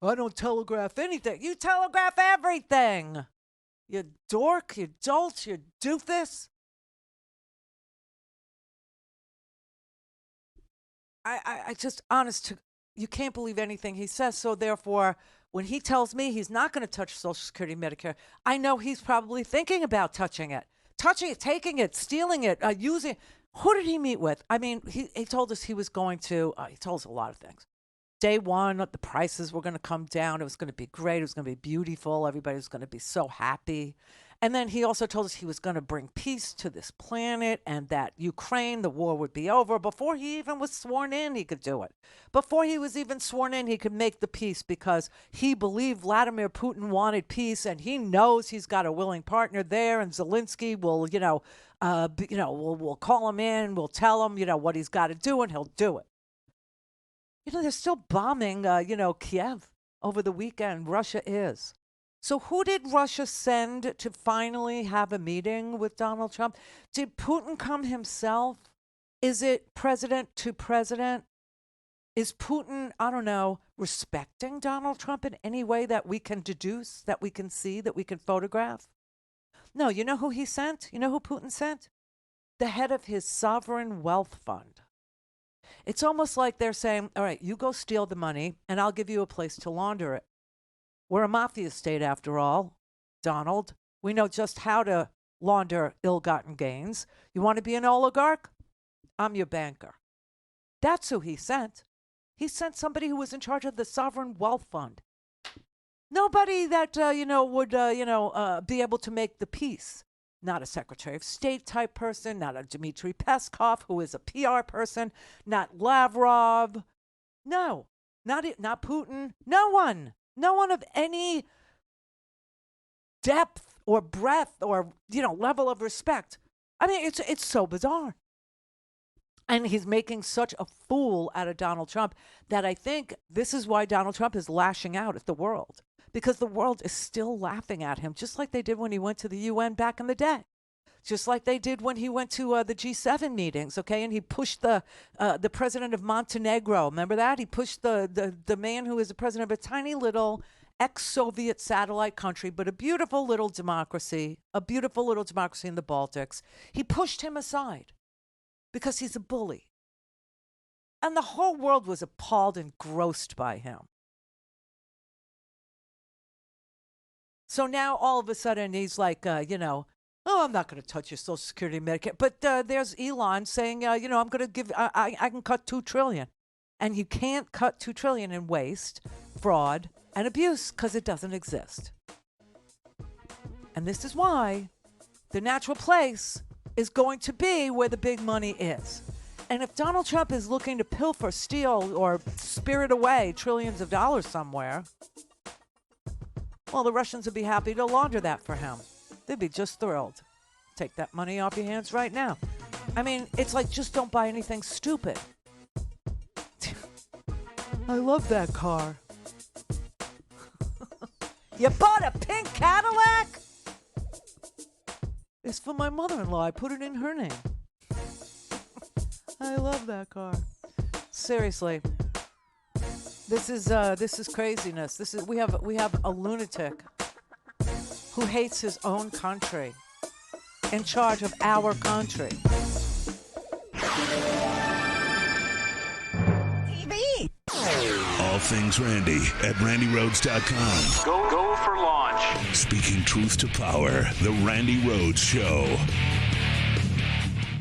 I don't telegraph anything. You telegraph everything. You dork, you dolt, you doofus. I just, you can't believe anything he says. So therefore, when he tells me he's not going to touch Social Security, Medicare, I know he's probably thinking about touching it, taking it, stealing it, using it. Who did he meet with? I mean, he told us he was going to, he told us a lot of things. Day one, the prices were going to come down. It was going to be great. It was going to be beautiful. Everybody was going to be so happy. And then he also told us he was going to bring peace to this planet and that Ukraine, the war would be over. Before he even was sworn in, he could do it. Before he was even sworn in, he could make the peace because he believed Vladimir Putin wanted peace, and he knows he's got a willing partner there, and Zelensky will, we'll call him in, we'll tell him, what he's got to do, and he'll do it. They're still bombing, Kiev over the weekend. Russia is. So who did Russia send to finally have a meeting with Donald Trump? Did Putin come himself? Is it president to president? Is Putin, I don't know, respecting Donald Trump in any way that we can deduce, that we can see, that we can photograph? No, you know who he sent? You know who Putin sent? The head of his sovereign wealth fund. It's almost like they're saying, all right, you go steal the money and I'll give you a place to launder it. We're a mafia state after all, Donald. We know just how to launder ill-gotten gains. You want to be an oligarch? I'm your banker. That's who he sent. He sent somebody who was in charge of the sovereign wealth fund. Nobody that, would, be able to make the peace. Not a Secretary of State type person, not a Dmitry Peskov, who is a PR person, not Lavrov. No, not Putin. No one. No one of any depth or breadth or, level of respect. I mean, it's so bizarre. And he's making such a fool out of Donald Trump that I think this is why Donald Trump is lashing out at the world. Because the world is still laughing at him, just like they did when he went to the UN back in the day. Just like they did when he went to the G7 meetings, okay? And he pushed the president of Montenegro. Remember that? He pushed the man who is the president of a tiny little ex-Soviet satellite country, but a beautiful little democracy in the Baltics. He pushed him aside because he's a bully. And the whole world was appalled and grossed by him. So now all of a sudden he's like, I'm not going to touch your Social Security, Medicare. But there's Elon saying, I'm going to give, I can cut $2 trillion. And you can't cut $2 trillion in waste, fraud, and abuse because it doesn't exist. And this is why the natural place is going to be where the big money is. And if Donald Trump is looking to pilfer, steal, or spirit away trillions of dollars somewhere, well, the Russians would be happy to launder that for him. They'd be just thrilled. Take that money off your hands right now. I mean, it's like, just don't buy anything stupid. I love that car. You bought a pink Cadillac? It's for my mother-in-law. I put it in her name. I love that car. Seriously. This is craziness. We have a lunatic who hates his own country in charge of our country. TV. All things Randi at RandiRhodes.com. Go for launch. Speaking truth to power, the Randi Rhodes Show.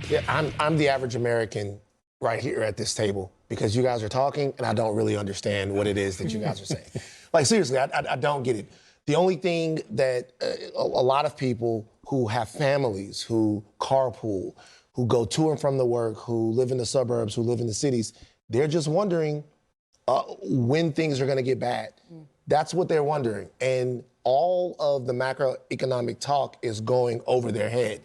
Yeah, I'm the average American right here at this table because you guys are talking and I don't really understand what it is that you guys are saying. Like, seriously, I don't get it. The only thing that a lot of people who have families, who carpool, who go to and from the work, who live in the suburbs, who live in the cities, they're just wondering when things are going to get bad. That's what they're wondering. And all of the macroeconomic talk is going over their head.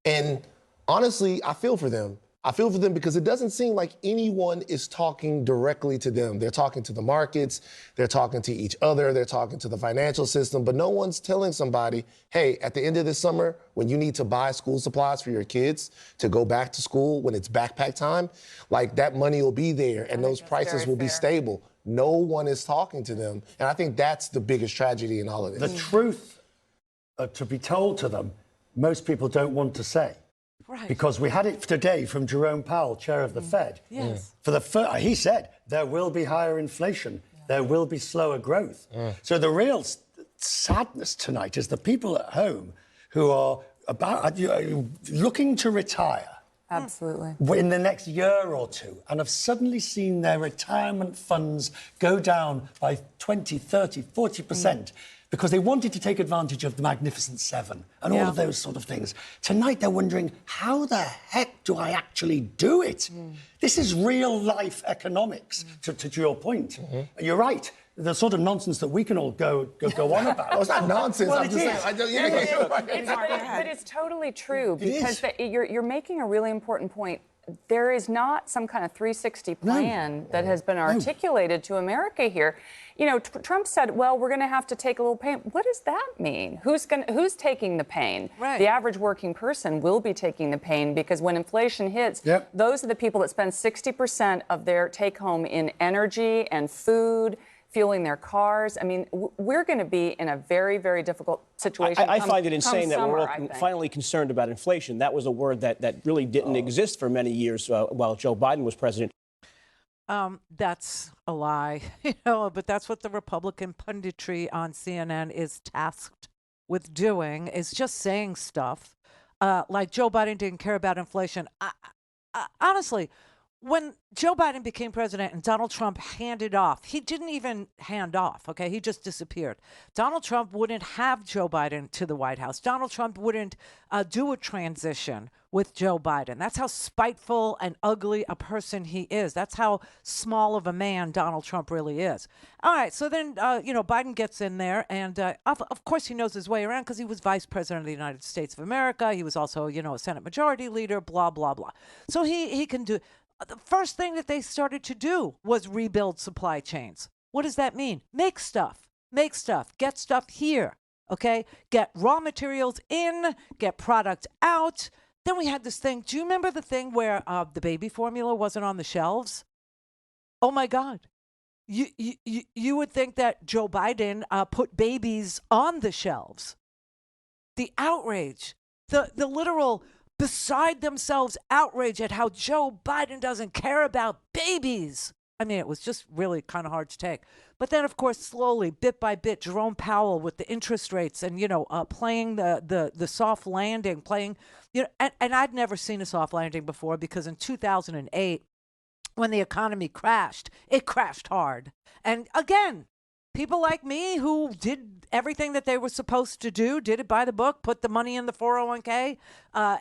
And honestly, I feel for them. I feel for them because it doesn't seem like anyone is talking directly to them. They're talking to the markets, they're talking to each other, they're talking to the financial system, but no one's telling somebody, hey, at the end of this summer, when you need to buy school supplies for your kids to go back to school when it's backpack time, like that money will be there and those prices will be stable. No one is talking to them. And I think that's the biggest tragedy in all of this. The truth to be told to them, most people don't want to say. Right. Because we had it today from Jerome Powell, chair of the Fed. Yes. For the he said there will be higher inflation, there will be slower growth. So the real sadness tonight is the people at home who are looking to retire. Absolutely. In the next year or two, and have suddenly seen their retirement funds go down by 20, 30, 40%. because they wanted to take advantage of the Magnificent Seven and all of those sort of things. Tonight, they're wondering, how the heck do I actually do it? This is real-life economics, to your point. You're right. The sort of nonsense that we can all go on about. Oh, it's not nonsense. Well, I'm just saying. But it's totally true, because you're making a really important point. There is not some kind of 360 plan that has been articulated to America here. You know, Trump said, well, we're going to have to take a little pain. What does that mean? Who's taking the pain? Right. The average working person will be taking the pain, because when inflation hits, those are the people that spend 60% of their take home in energy and food, fueling their cars. I mean, we're going to be in a very, very difficult situation. I find it insane that we're all summer, finally concerned about inflation. That was a word that really didn't exist for many years while Joe Biden was president. That's a lie, but that's what the Republican punditry on CNN is tasked with doing, is just saying stuff like Joe Biden didn't care about inflation. Honestly, when Joe Biden became president and Donald Trump handed off, he didn't even hand off, okay? He just disappeared. Donald Trump wouldn't have Joe Biden to the White House. Donald Trump wouldn't do a transition with Joe Biden. That's how spiteful and ugly a person he is. That's how small of a man Donald Trump really is. All right, so then, Biden gets in there, and of course he knows his way around because he was vice president of the United States of America. He was also, a Senate majority leader, blah, blah, blah. So he can do... The first thing that they started to do was rebuild supply chains. What does that mean? Make stuff, get stuff here, okay? Get raw materials in, get product out. Then we had this thing. Do you remember the thing where the baby formula wasn't on the shelves? Oh, my God. You would think that Joe Biden put babies on the shelves. The outrage, the literal beside themselves outrage at how Joe Biden doesn't care about babies. I mean, it was just really kind of hard to take. But then, of course, slowly, bit by bit, Jerome Powell with the interest rates and, playing the soft landing, and I'd never seen a soft landing before, because in 2008, when the economy crashed, it crashed hard. And again, people like me who did everything that they were supposed to do, did it by the book, put the money in the 401k.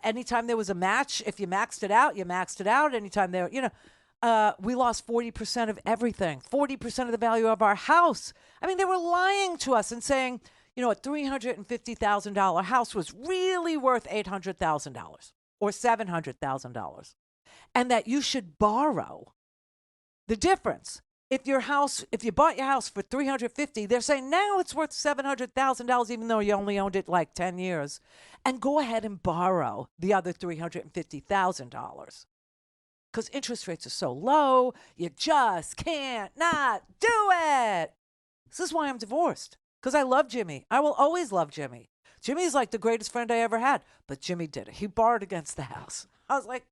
Anytime there was a match, if you maxed it out, you maxed it out. Anytime there, we lost 40% of everything, 40% of the value of our house. I mean, they were lying to us and saying, a $350,000 house was really worth $800,000 or $700,000, and that you should borrow the difference. If you bought your house for $350,000, they're saying now it's worth $700,000, even though you only owned it like 10 years, and go ahead and borrow the other $350,000 because interest rates are so low, you just can't not do it. This is why I'm divorced, because I love Jimmy. I will always love Jimmy. Jimmy is like the greatest friend I ever had, but Jimmy did it. He borrowed against the house. I was like,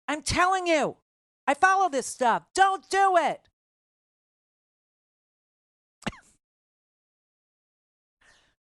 I'm telling you, I follow this stuff. Don't do it.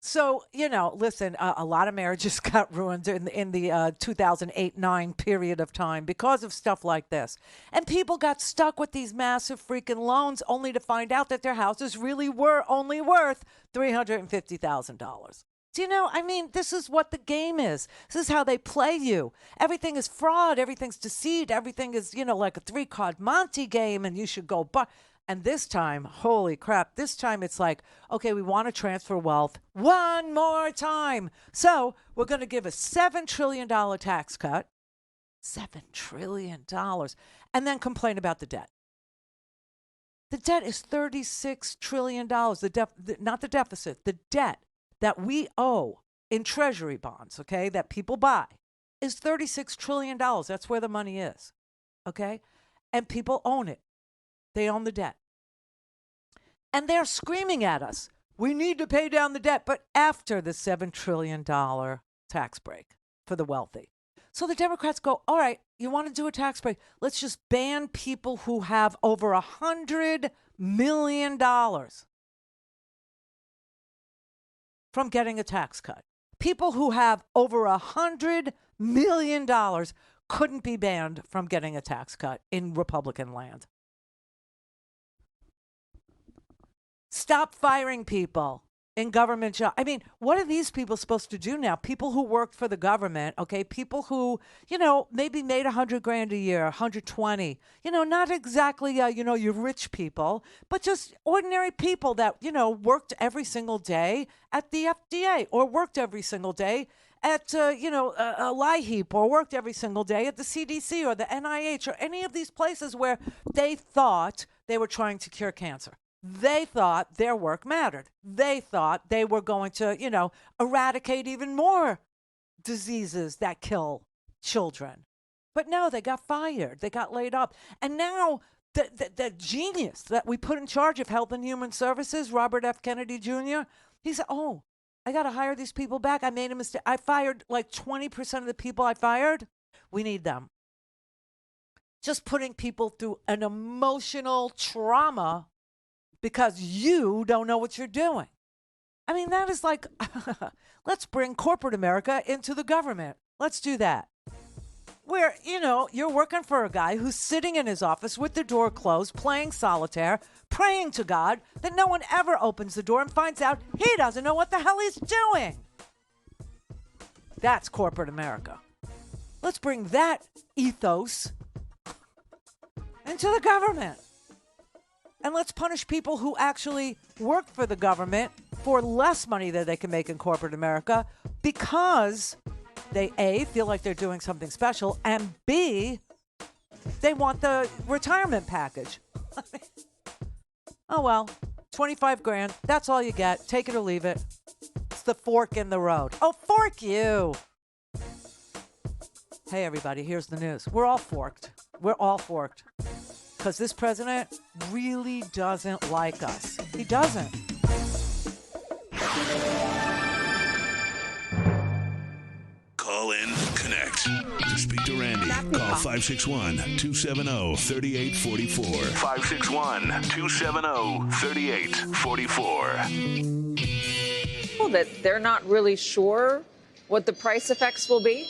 So, listen, a lot of marriages got ruined in the 2008-9 period of time because of stuff like this. And people got stuck with these massive freaking loans only to find out that their houses really were only worth $350,000. Do you know? I mean, this is what the game is. This is how they play you. Everything is fraud. Everything's deceit. Everything is, like a 3-card Monte game, and you should go buy. And this time, holy crap, this time it's like, okay, we want to transfer wealth one more time. So we're going to give a $7 trillion tax cut, $7 trillion, and then complain about the debt. The debt is $36 trillion, not the deficit, the debt that we owe in treasury bonds, okay, that people buy, is $36 trillion. That's where the money is, okay? And people own it. They own the debt. And they're screaming at us, we need to pay down the debt, but after the $7 trillion tax break for the wealthy. So the Democrats go, all right, you want to do a tax break? Let's just ban people who have over $100 million from getting a tax cut. People who have over $100 million couldn't be banned from getting a tax cut in Republican land. Stop firing people. in government jobs. I mean, what are these people supposed to do now? People who worked for the government, okay? People who, maybe made $100,000 a year, 120. Not exactly, your rich people, but just ordinary people that, worked every single day at the FDA or worked every single day at, a LIHEAP or worked every single day at the CDC or the NIH or any of these places where they thought they were trying to cure cancer. They thought their work mattered. They thought they were going to, eradicate even more diseases that kill children. But no, they got fired. They got laid up. And now the genius that we put in charge of Health and Human Services, Robert F. Kennedy Jr., he said, oh, I got to hire these people back. I made a mistake. I fired like 20% of the people I fired. We need them. Just putting people through an emotional trauma because you don't know what you're doing. I mean, that is like, let's bring corporate America into the government. Let's do that. Where, you're working for a guy who's sitting in his office with the door closed, playing solitaire, praying to God that no one ever opens the door and finds out he doesn't know what the hell he's doing. That's corporate America. Let's bring that ethos into the government. And let's punish people who actually work for the government for less money than they can make in corporate America because they, A, feel like they're doing something special, and B, they want the retirement package. Oh, well, $25,000. That's all you get. Take it or leave it. It's the fork in the road. Oh, fork you. Hey, everybody, here's the news. We're all forked. We're all forked. Because this president really doesn't like us. He doesn't. Call in, connect. To speak to Randi, call 561-270-3844. 561-270-3844. Well, that they're not really sure what the price effects will be?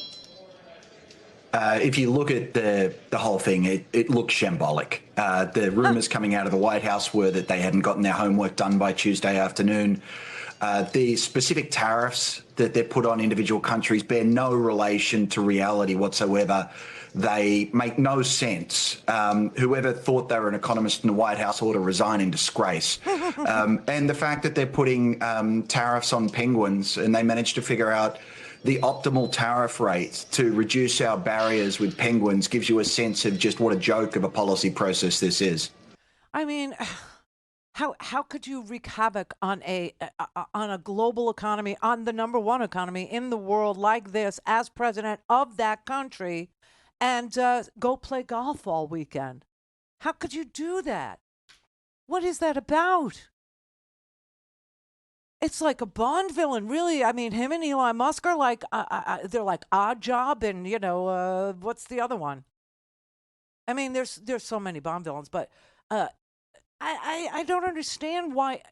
If you look at the whole thing, it looks shambolic. The rumors coming out of the White House were that they hadn't gotten their homework done by Tuesday afternoon. The specific tariffs that they're put on individual countries bear no relation to reality whatsoever. They make no sense. Whoever thought they were an economist in the White House ought to resign in disgrace. And the fact that they're putting tariffs on penguins and they managed to figure out the optimal tariff rate to reduce our barriers with penguins gives you a sense of just what a joke of a policy process this is. I mean, how could you wreak havoc on a global economy, on the number one economy in the world like this as president of that country and go play golf all weekend? How could you do that? What is that about? It's like a Bond villain, really. I mean, him and Elon Musk are like, they're like Odd Job and, what's the other one? I mean, there's so many Bond villains, but I don't understand why,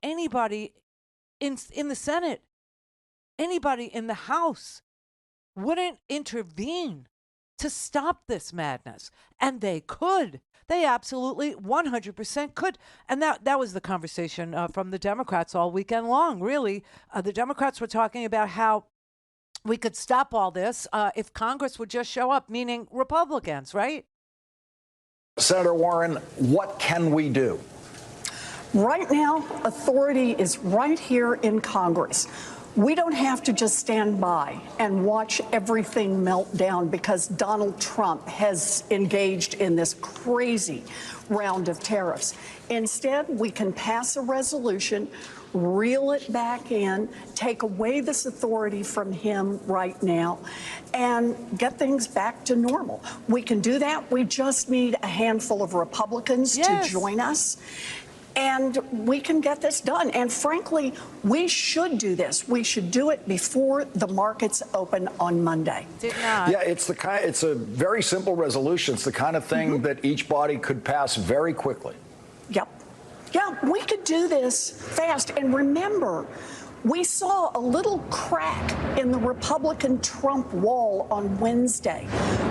anybody in the Senate, anybody in the House wouldn't intervene to stop this madness. And they could. They absolutely 100% could. And that was the conversation from the Democrats all weekend long, really. The Democrats were talking about how we could stop all this if Congress would just show up, meaning Republicans, right? Senator Warren, what can we do? Right now, authority is right here in Congress. We don't have to just stand by and watch everything melt down because Donald Trump has engaged in this crazy round of tariffs. Instead, we can pass a resolution, reel it back in, take away this authority from him right now, and get things back to normal. We can do that. We just need a handful of Republicans to join us. And we can get this done. And frankly, we should do this. We should do it before the markets open on Monday. Yeah, it's a very simple resolution. It's the kind of thing that each body could pass very quickly. Yep. Yeah, we could do this fast. And remember, We saw a little crack in the Republican Trump wall on Wednesday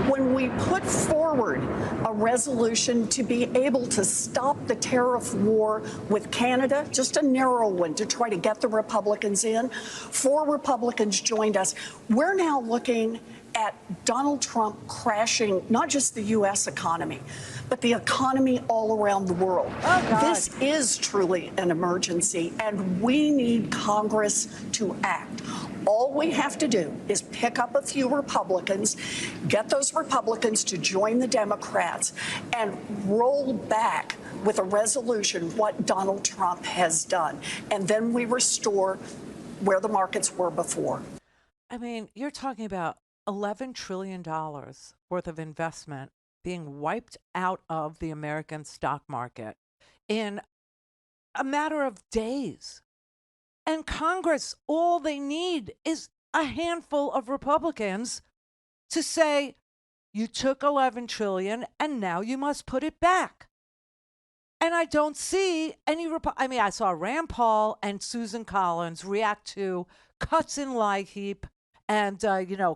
when we put forward a resolution to be able to stop the tariff war with Canada, just a narrow one to try to get the Republicans in. 4 Republicans joined us. We're now looking at Donald Trump crashing not just the U.S. economy, but the economy all around the world. This is truly an emergency, and we need Congress to act. All we have to do is pick up a few Republicans, get those Republicans to join the Democrats, and roll back with a resolution what Donald Trump has done. And then we restore where the markets were before. I mean, you're talking about $11 trillion worth of investment being wiped out of the American stock market in a matter of days. And Congress, all they need is a handful of Republicans to say, you took $11 trillion and now you must put it back. And I don't see any, I saw Rand Paul and Susan Collins react to cuts in LIHEAP and,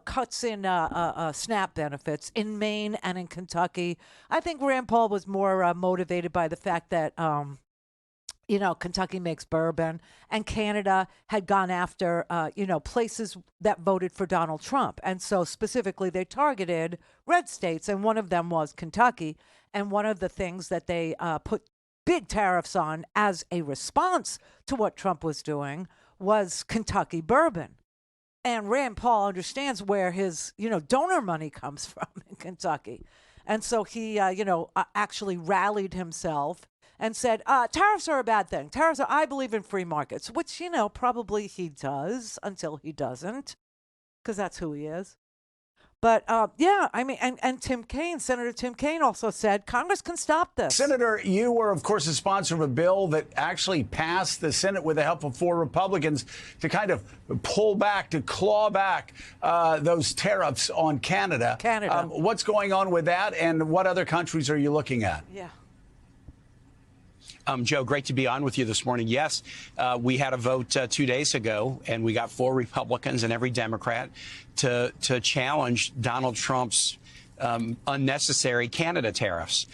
cuts in SNAP benefits in Maine and in Kentucky. I think Rand Paul was more motivated by the fact that, Kentucky makes bourbon, and Canada had gone after, places that voted for Donald Trump. And so specifically they targeted red states, and one of them was Kentucky. And one of the things that they put big tariffs on as a response to what Trump was doing was Kentucky bourbon. And Rand Paul understands where his, donor money comes from in Kentucky. And so he, actually rallied himself and said, tariffs are a bad thing. I believe in free markets, which, probably he does until he doesn't, because that's who he is. But, and Tim Kaine, Senator Tim Kaine also said Congress can stop this. Senator, you were, of course, a sponsor of a bill that actually passed the Senate with the help of 4 Republicans to kind of pull back, to claw back those tariffs on Canada. What's going on with that, and what other countries are you looking at? Yeah. Joe, great to be on with you this morning. Yes, we had a vote 2 days ago, and we got 4 Republicans and every Democrat to challenge Donald Trump's unnecessary Canada tariffs.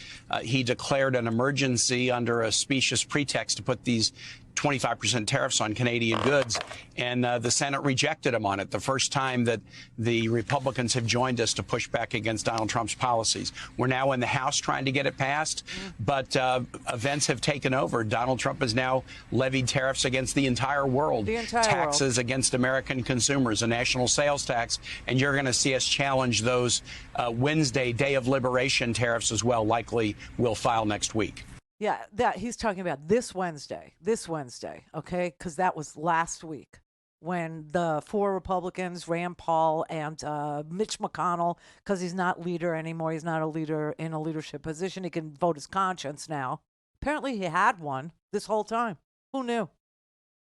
He declared an emergency under a specious pretext to put these 25% tariffs on Canadian goods, and the Senate rejected him on it. The first time that the Republicans have joined us to push back against Donald Trump's policies. We're now in the House trying to get it passed, but events have taken over. Donald Trump has now levied tariffs against the entire world. Taxes against American consumers, a national sales tax, and you're going to see us challenge those Wednesday, Day of Liberation tariffs as well. Likely we'll file next week. Yeah, that he's talking about this Wednesday, okay? Because that was last week when the 4 Republicans, Rand Paul and Mitch McConnell, because he's not leader anymore, he's not a leader in a leadership position, he can vote his conscience now. Apparently he had one this whole time. Who knew?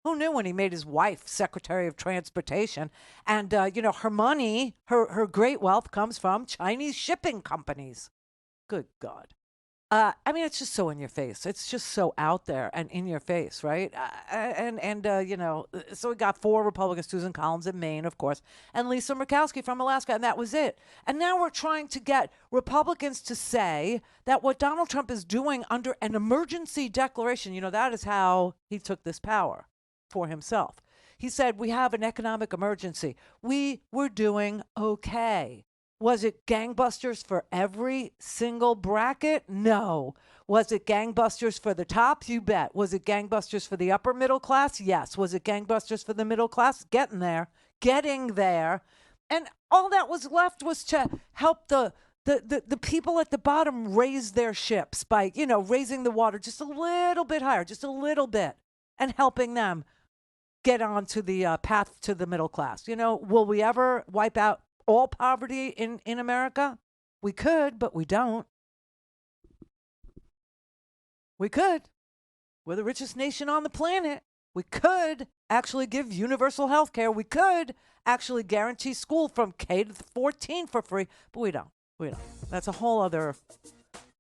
Who knew when he made his wife Secretary of Transportation? And, her money, her great wealth comes from Chinese shipping companies. Good God. It's just so in your face. It's just so out there and in your face, right? So we got 4 Republicans, Susan Collins in Maine, of course, and Lisa Murkowski from Alaska, and that was it. And now we're trying to get Republicans to say that what Donald Trump is doing under an emergency declaration, that is how he took this power for himself. He said, we have an economic emergency. We were doing okay. Was it gangbusters for every single bracket? No. Was it gangbusters for the top? You bet. Was it gangbusters for the upper middle class? Yes. Was it gangbusters for the middle class? Getting there. And all that was left was to help the people at the bottom raise their ships by, raising the water just a little bit higher, just a little bit, and helping them get onto the path to the middle class. Will we ever wipe out all poverty in America? We could, but we don't. We could. We're the richest nation on the planet. We could actually give universal health care. We could actually guarantee school from K to 14 for free, but we don't. That's a whole other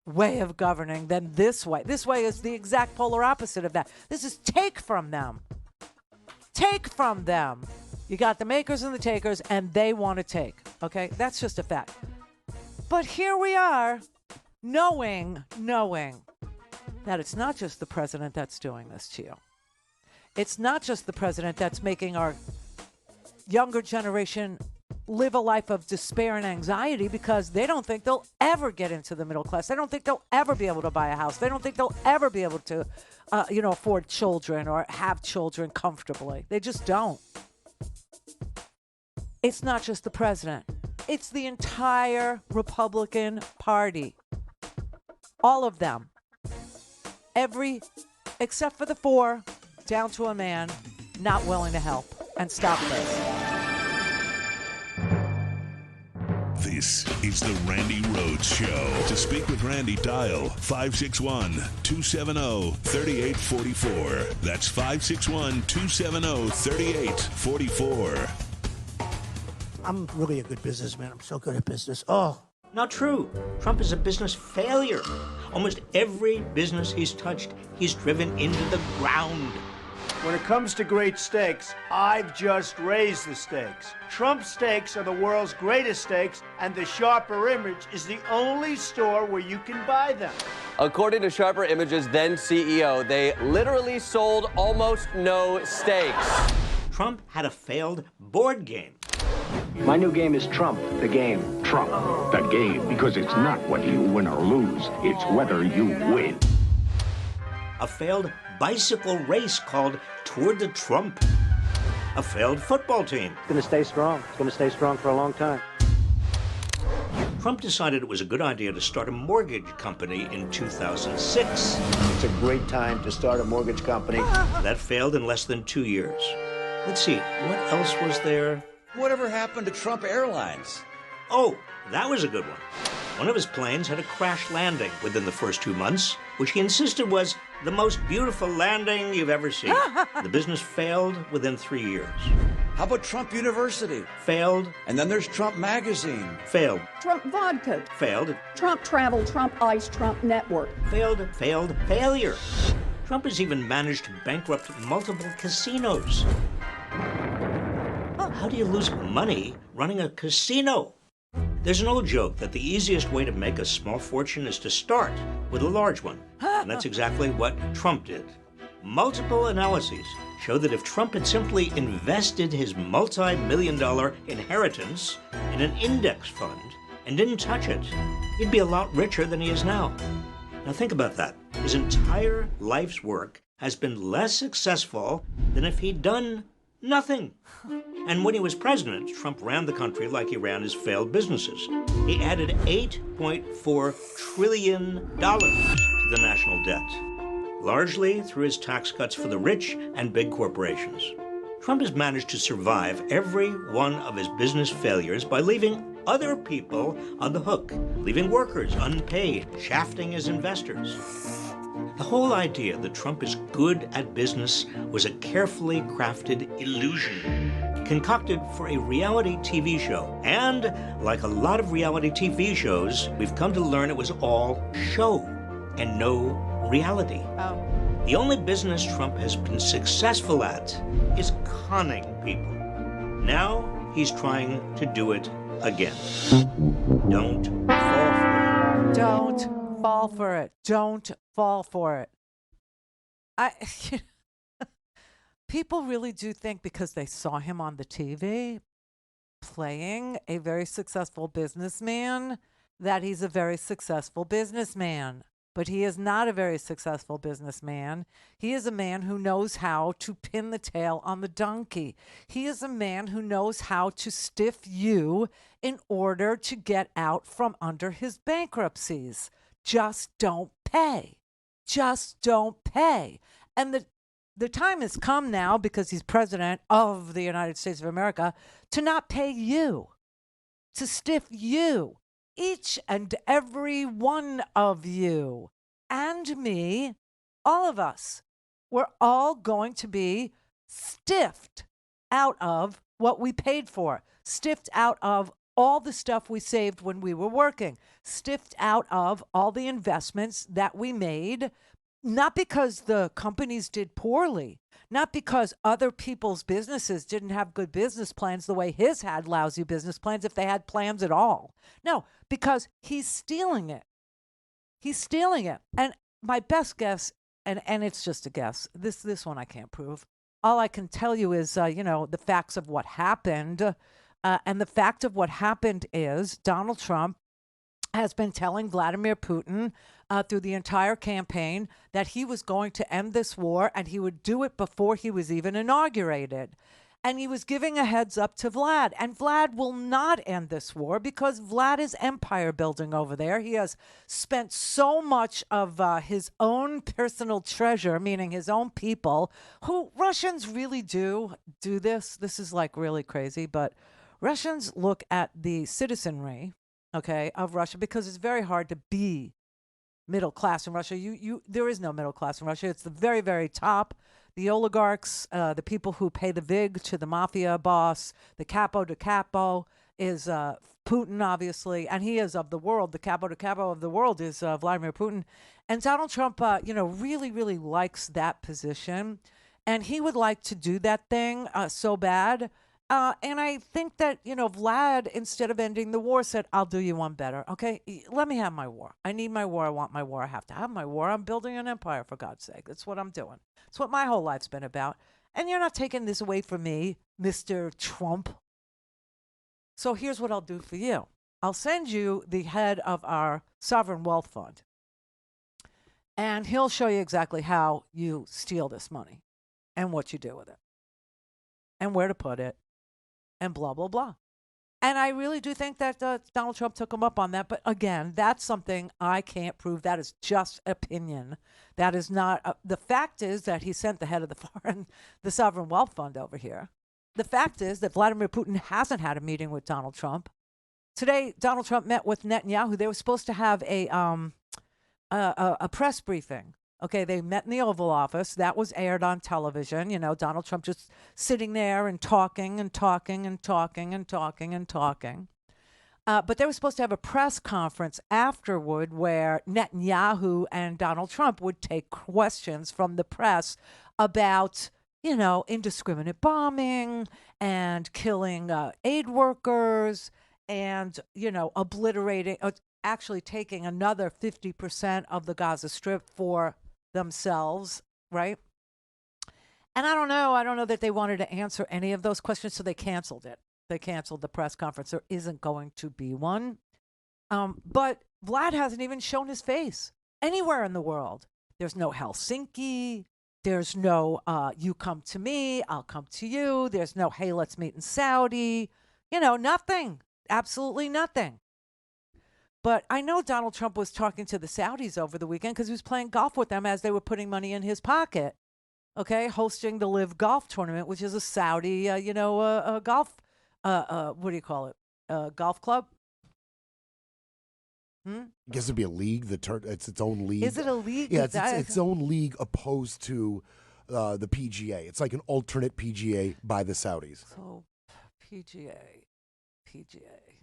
way of governing than this way. This way is the exact polar opposite of that. This is take from them. take from them. You got the makers and the takers, and they want to take. Okay? That's just a fact. But here we are, knowing that it's not just the president that's doing this to you. It's not just the president that's making our younger generation live a life of despair and anxiety because they don't think they'll ever get into the middle class. They don't think they'll ever be able to buy a house. They don't think they'll ever be able to, afford children or have children comfortably. They just don't. It's not just the president. It's the entire Republican Party. All of them. Except for the 4, down to a man, not willing to help and stop this. This is the Randi Rhodes Show. To speak with Randi, dial 561-270-3844. That's 561-270-3844. I'm really a good businessman. I'm so good at business. Oh, not true. Trump is a business failure. Almost every business he's touched, he's driven into the ground. When it comes to great steaks, I've just raised the stakes. Trump steaks are the world's greatest steaks, and the Sharper Image is the only store where you can buy them. According to Sharper Image's then CEO, they literally sold almost no steaks. Trump had a failed board game. My new game is Trump, the game. Trump, the game, because it's not whether you win or lose, it's whether you win. A failed bicycle race called Tour de Trump. A failed football team. It's going to stay strong. It's going to stay strong for a long time. Trump decided it was a good idea to start a mortgage company in 2006. It's a great time to start a mortgage company. That failed in less than 2 years. Let's see, what else was there? Whatever happened to Trump Airlines? Oh, that was a good one. One of his planes had a crash landing within the first 2 months, which he insisted was the most beautiful landing you've ever seen. The business failed within 3 years. How about Trump University? Failed. And then there's Trump Magazine. Failed. Trump Vodka. Failed. Trump Travel, Trump Ice, Trump Network. Failed, failure. Trump has even managed to bankrupt multiple casinos. How do you lose money running a casino? There's an old joke that the easiest way to make a small fortune is to start with a large one. And that's exactly what Trump did. Multiple analyses show that if Trump had simply invested his multi-million-dollar inheritance in an index fund and didn't touch it, he'd be a lot richer than he is now. Now think about that. His entire life's work has been less successful than if he'd done nothing. And when he was president, Trump ran the country like he ran his failed businesses. He added $8.4 trillion to the national debt, largely through his tax cuts for the rich and big corporations. Trump has managed to survive every one of his business failures by leaving other people on the hook, leaving workers unpaid, shafting his investors. The whole idea that Trump is good at business was a carefully crafted illusion, concocted for a reality TV show. And like a lot of reality TV shows, we've come to learn it was all show and no reality. The only business Trump has been successful at is conning people. Now he's trying to do it again. Don't fall for it. Don't fall for it. Don't fall for it. People really do think because they saw him on the TV playing a very successful businessman that he's a very successful businessman. But he is not a very successful businessman. He is a man who knows how to pin the tail on the donkey. He is a man who knows how to stiff you in order to get out from under his bankruptcies. Just don't pay. Just don't pay. And the time has come now, because he's president of the United States of America, to not pay you, to stiff you. Each and every one of you and me, all of us, we're all going to be stiffed out of what we paid for, stiffed out of all the stuff we saved when we were working, stiffed out of all the investments that we made not because the companies did poorly, not because other people's businesses didn't have good business plans the way his had lousy business plans, if they had plans at all. No, because he's stealing it. He's stealing it. And my best guess, and it's just a guess, this one I can't prove. All I can tell you is, the facts of what happened. And the fact of what happened is Donald Trump has been telling Vladimir Putin through the entire campaign that he was going to end this war, and he would do it before he was even inaugurated. And he was giving a heads up to Vlad. And Vlad will not end this war because Vlad is empire building over there. He has spent so much of his own personal treasure, meaning his own people, who Russians really do this. This is like really crazy, but Russians look at the citizenry, okay, of Russia, because it's very hard to be middle class in Russia. There is no middle class in Russia. It's the very, very top. The oligarchs, the people who pay the vig to the mafia boss, the capo de capo is Putin, obviously, and he is of the world. The capo de capo of the world is Vladimir Putin. And Donald Trump, really, really likes that position. And he would like to do that thing so bad. And I think that, Vlad, instead of ending the war, said, I'll do you one better. Okay, let me have my war. I need my war. I want my war. I have to have my war. I'm building an empire, for God's sake. That's what I'm doing. It's what my whole life's been about. And you're not taking this away from me, Mr. Trump. So here's what I'll do for you. I'll send you the head of our sovereign wealth fund. And he'll show you exactly how you steal this money and what you do with it and where to put it and blah, blah, blah. And I really do think that Donald Trump took him up on that. But again, that's something I can't prove. That is just opinion. That is not. The fact is that he sent the head of the Sovereign Wealth Fund over here. The fact is that Vladimir Putin hasn't had a meeting with Donald Trump. Today, Donald Trump met with Netanyahu. They were supposed to have a press briefing. Okay, they met in the Oval Office. That was aired on television. Donald Trump just sitting there and talking and talking and talking and talking and talking. But they were supposed to have a press conference afterward where Netanyahu and Donald Trump would take questions from the press about, indiscriminate bombing and killing aid workers and, obliterating, actually taking another 50% of the Gaza Strip for themselves, right? And I don't know that they wanted to answer any of those questions, so they canceled it. They canceled the press conference. There isn't going to be one. But Vlad hasn't even shown his face anywhere in the world. There's no Helsinki. There's no you come to me, I'll come to you. There's no, hey, let's meet in Saudi. Nothing. Absolutely nothing. But I know Donald Trump was talking to the Saudis over the weekend because he was playing golf with them as they were putting money in his pocket. Okay, hosting the Live Golf Tournament, which is a Saudi, golf, what do you call it? Golf club? I guess it'd be a league. It's its own league. Is it a league? Yeah, it's its own league opposed to the PGA. It's like an alternate PGA by the Saudis. So, PGA.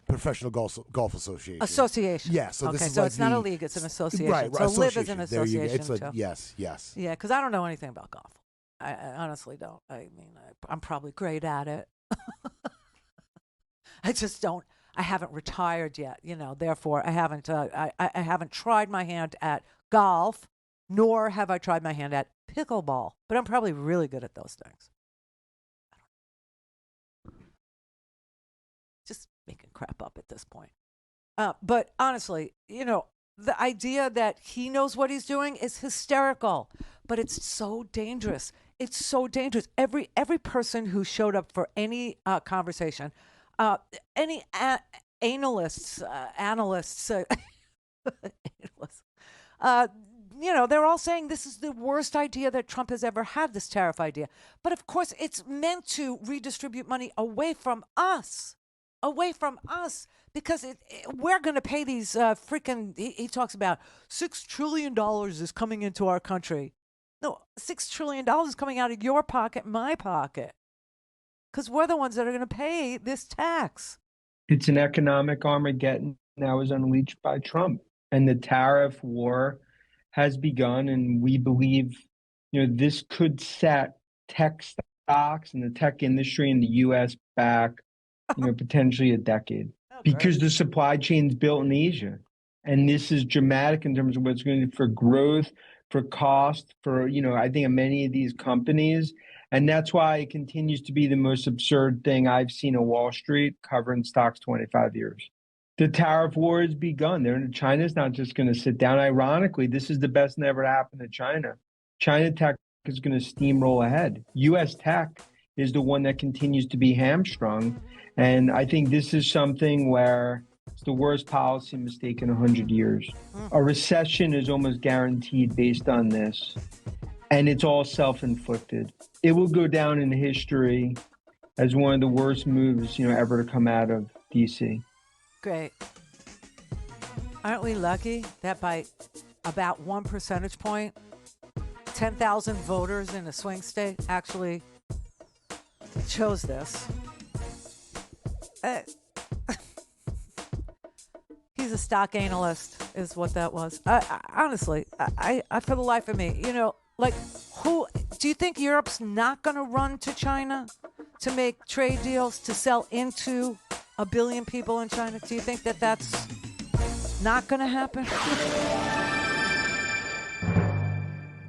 Professional Golf Association. Association. Yeah. So this is so it's not a league; it's an association. Right. So Live is an association. Yes. Yeah, because I don't know anything about golf. I honestly don't. I mean, I'm probably great at it. I just don't. I haven't retired yet. Therefore, I haven't. I haven't tried my hand at golf, nor have I tried my hand at pickleball. But I'm probably really good at those things. Just making crap up at this point. But honestly, the idea that he knows what he's doing is hysterical, but it's so dangerous. It's so dangerous. Every person who showed up for any conversation, any analysts, they're all saying this is the worst idea that Trump has ever had, this tariff idea. But of course, it's meant to redistribute money away from us. Because we're going to pay these freaking, he talks about $6 trillion is coming into our country. No, $6 trillion is coming out of your pocket, my pocket. Because we're the ones that are going to pay this tax. It's an economic Armageddon that was unleashed by Trump. And the tariff war has begun, and we believe, this could set tech stocks and the tech industry in the U.S. back, potentially a decade, because the supply chain's built in Asia, and this is dramatic in terms of what's going to do for growth, for cost, for I think many of these companies, and that's why it continues to be the most absurd thing I've seen on Wall Street covering stocks 25 years. The tariff war has begun. China's not just going to sit down. Ironically, this is the best that ever happened to China. China tech is going to steamroll ahead. U.S. tech is the one that continues to be hamstrung. And I think this is something where it's the worst policy mistake in 100 years. A recession is almost guaranteed based on this. And it's all self-inflicted. It will go down in history as one of the worst moves, ever to come out of D.C. Great. Aren't we lucky that by about 1 percentage point, 10,000 voters in a swing state actually chose this? He's a stock analyst, is what that was. Honestly, I for the life of me, who do you think Europe's not going to run to China to make trade deals to sell into 1 billion people in China? Do you think that that's not going to happen?